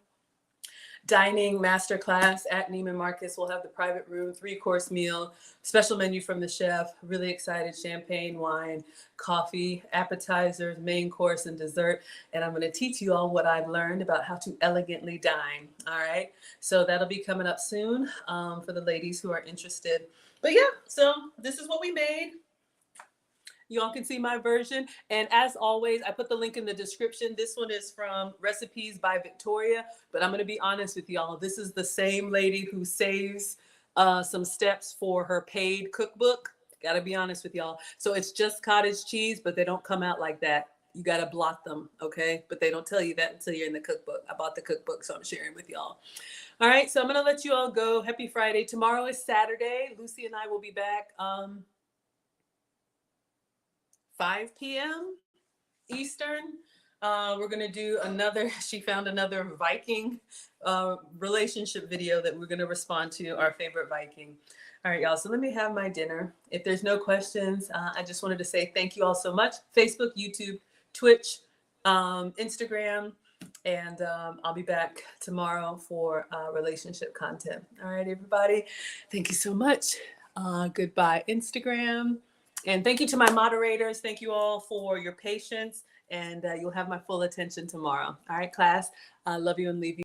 dining masterclass at Neiman Marcus. We'll have the private room, 3-course meal, special menu from the chef. Really excited. Champagne, wine, coffee, appetizers, main course, and dessert. And I'm going to teach you all what I've learned about how to elegantly dine. All right. So that'll be coming up soon for the ladies who are interested. But yeah, so this is what we made. You all can see my version. And as always, I put the link in the description. This one is from Recipes by Victoria. But I'm going to be honest with y'all. This is the same lady who saves some steps for her paid cookbook. Got to be honest with y'all. So it's just cottage cheese, but they don't come out like that. You got to blot them, okay? But they don't tell you that until you're in the cookbook. I bought the cookbook, so I'm sharing with y'all. All right, so I'm going to let you all go. Happy Friday. Tomorrow is Saturday. Lucy and I will be back 5 p.m. Eastern. We're going to do another, she found another Viking relationship video that we're going to respond to, our favorite Viking. All right, y'all. So let me have my dinner. If there's no questions, I just wanted to say thank you all so much. Facebook, YouTube, Twitch, Instagram, and I'll be back tomorrow for relationship content. All right, everybody. Thank you so much. Goodbye, Instagram. And thank you to my moderators. Thank you all for your patience. And you'll have my full attention tomorrow. All right, class. I love you and leave you.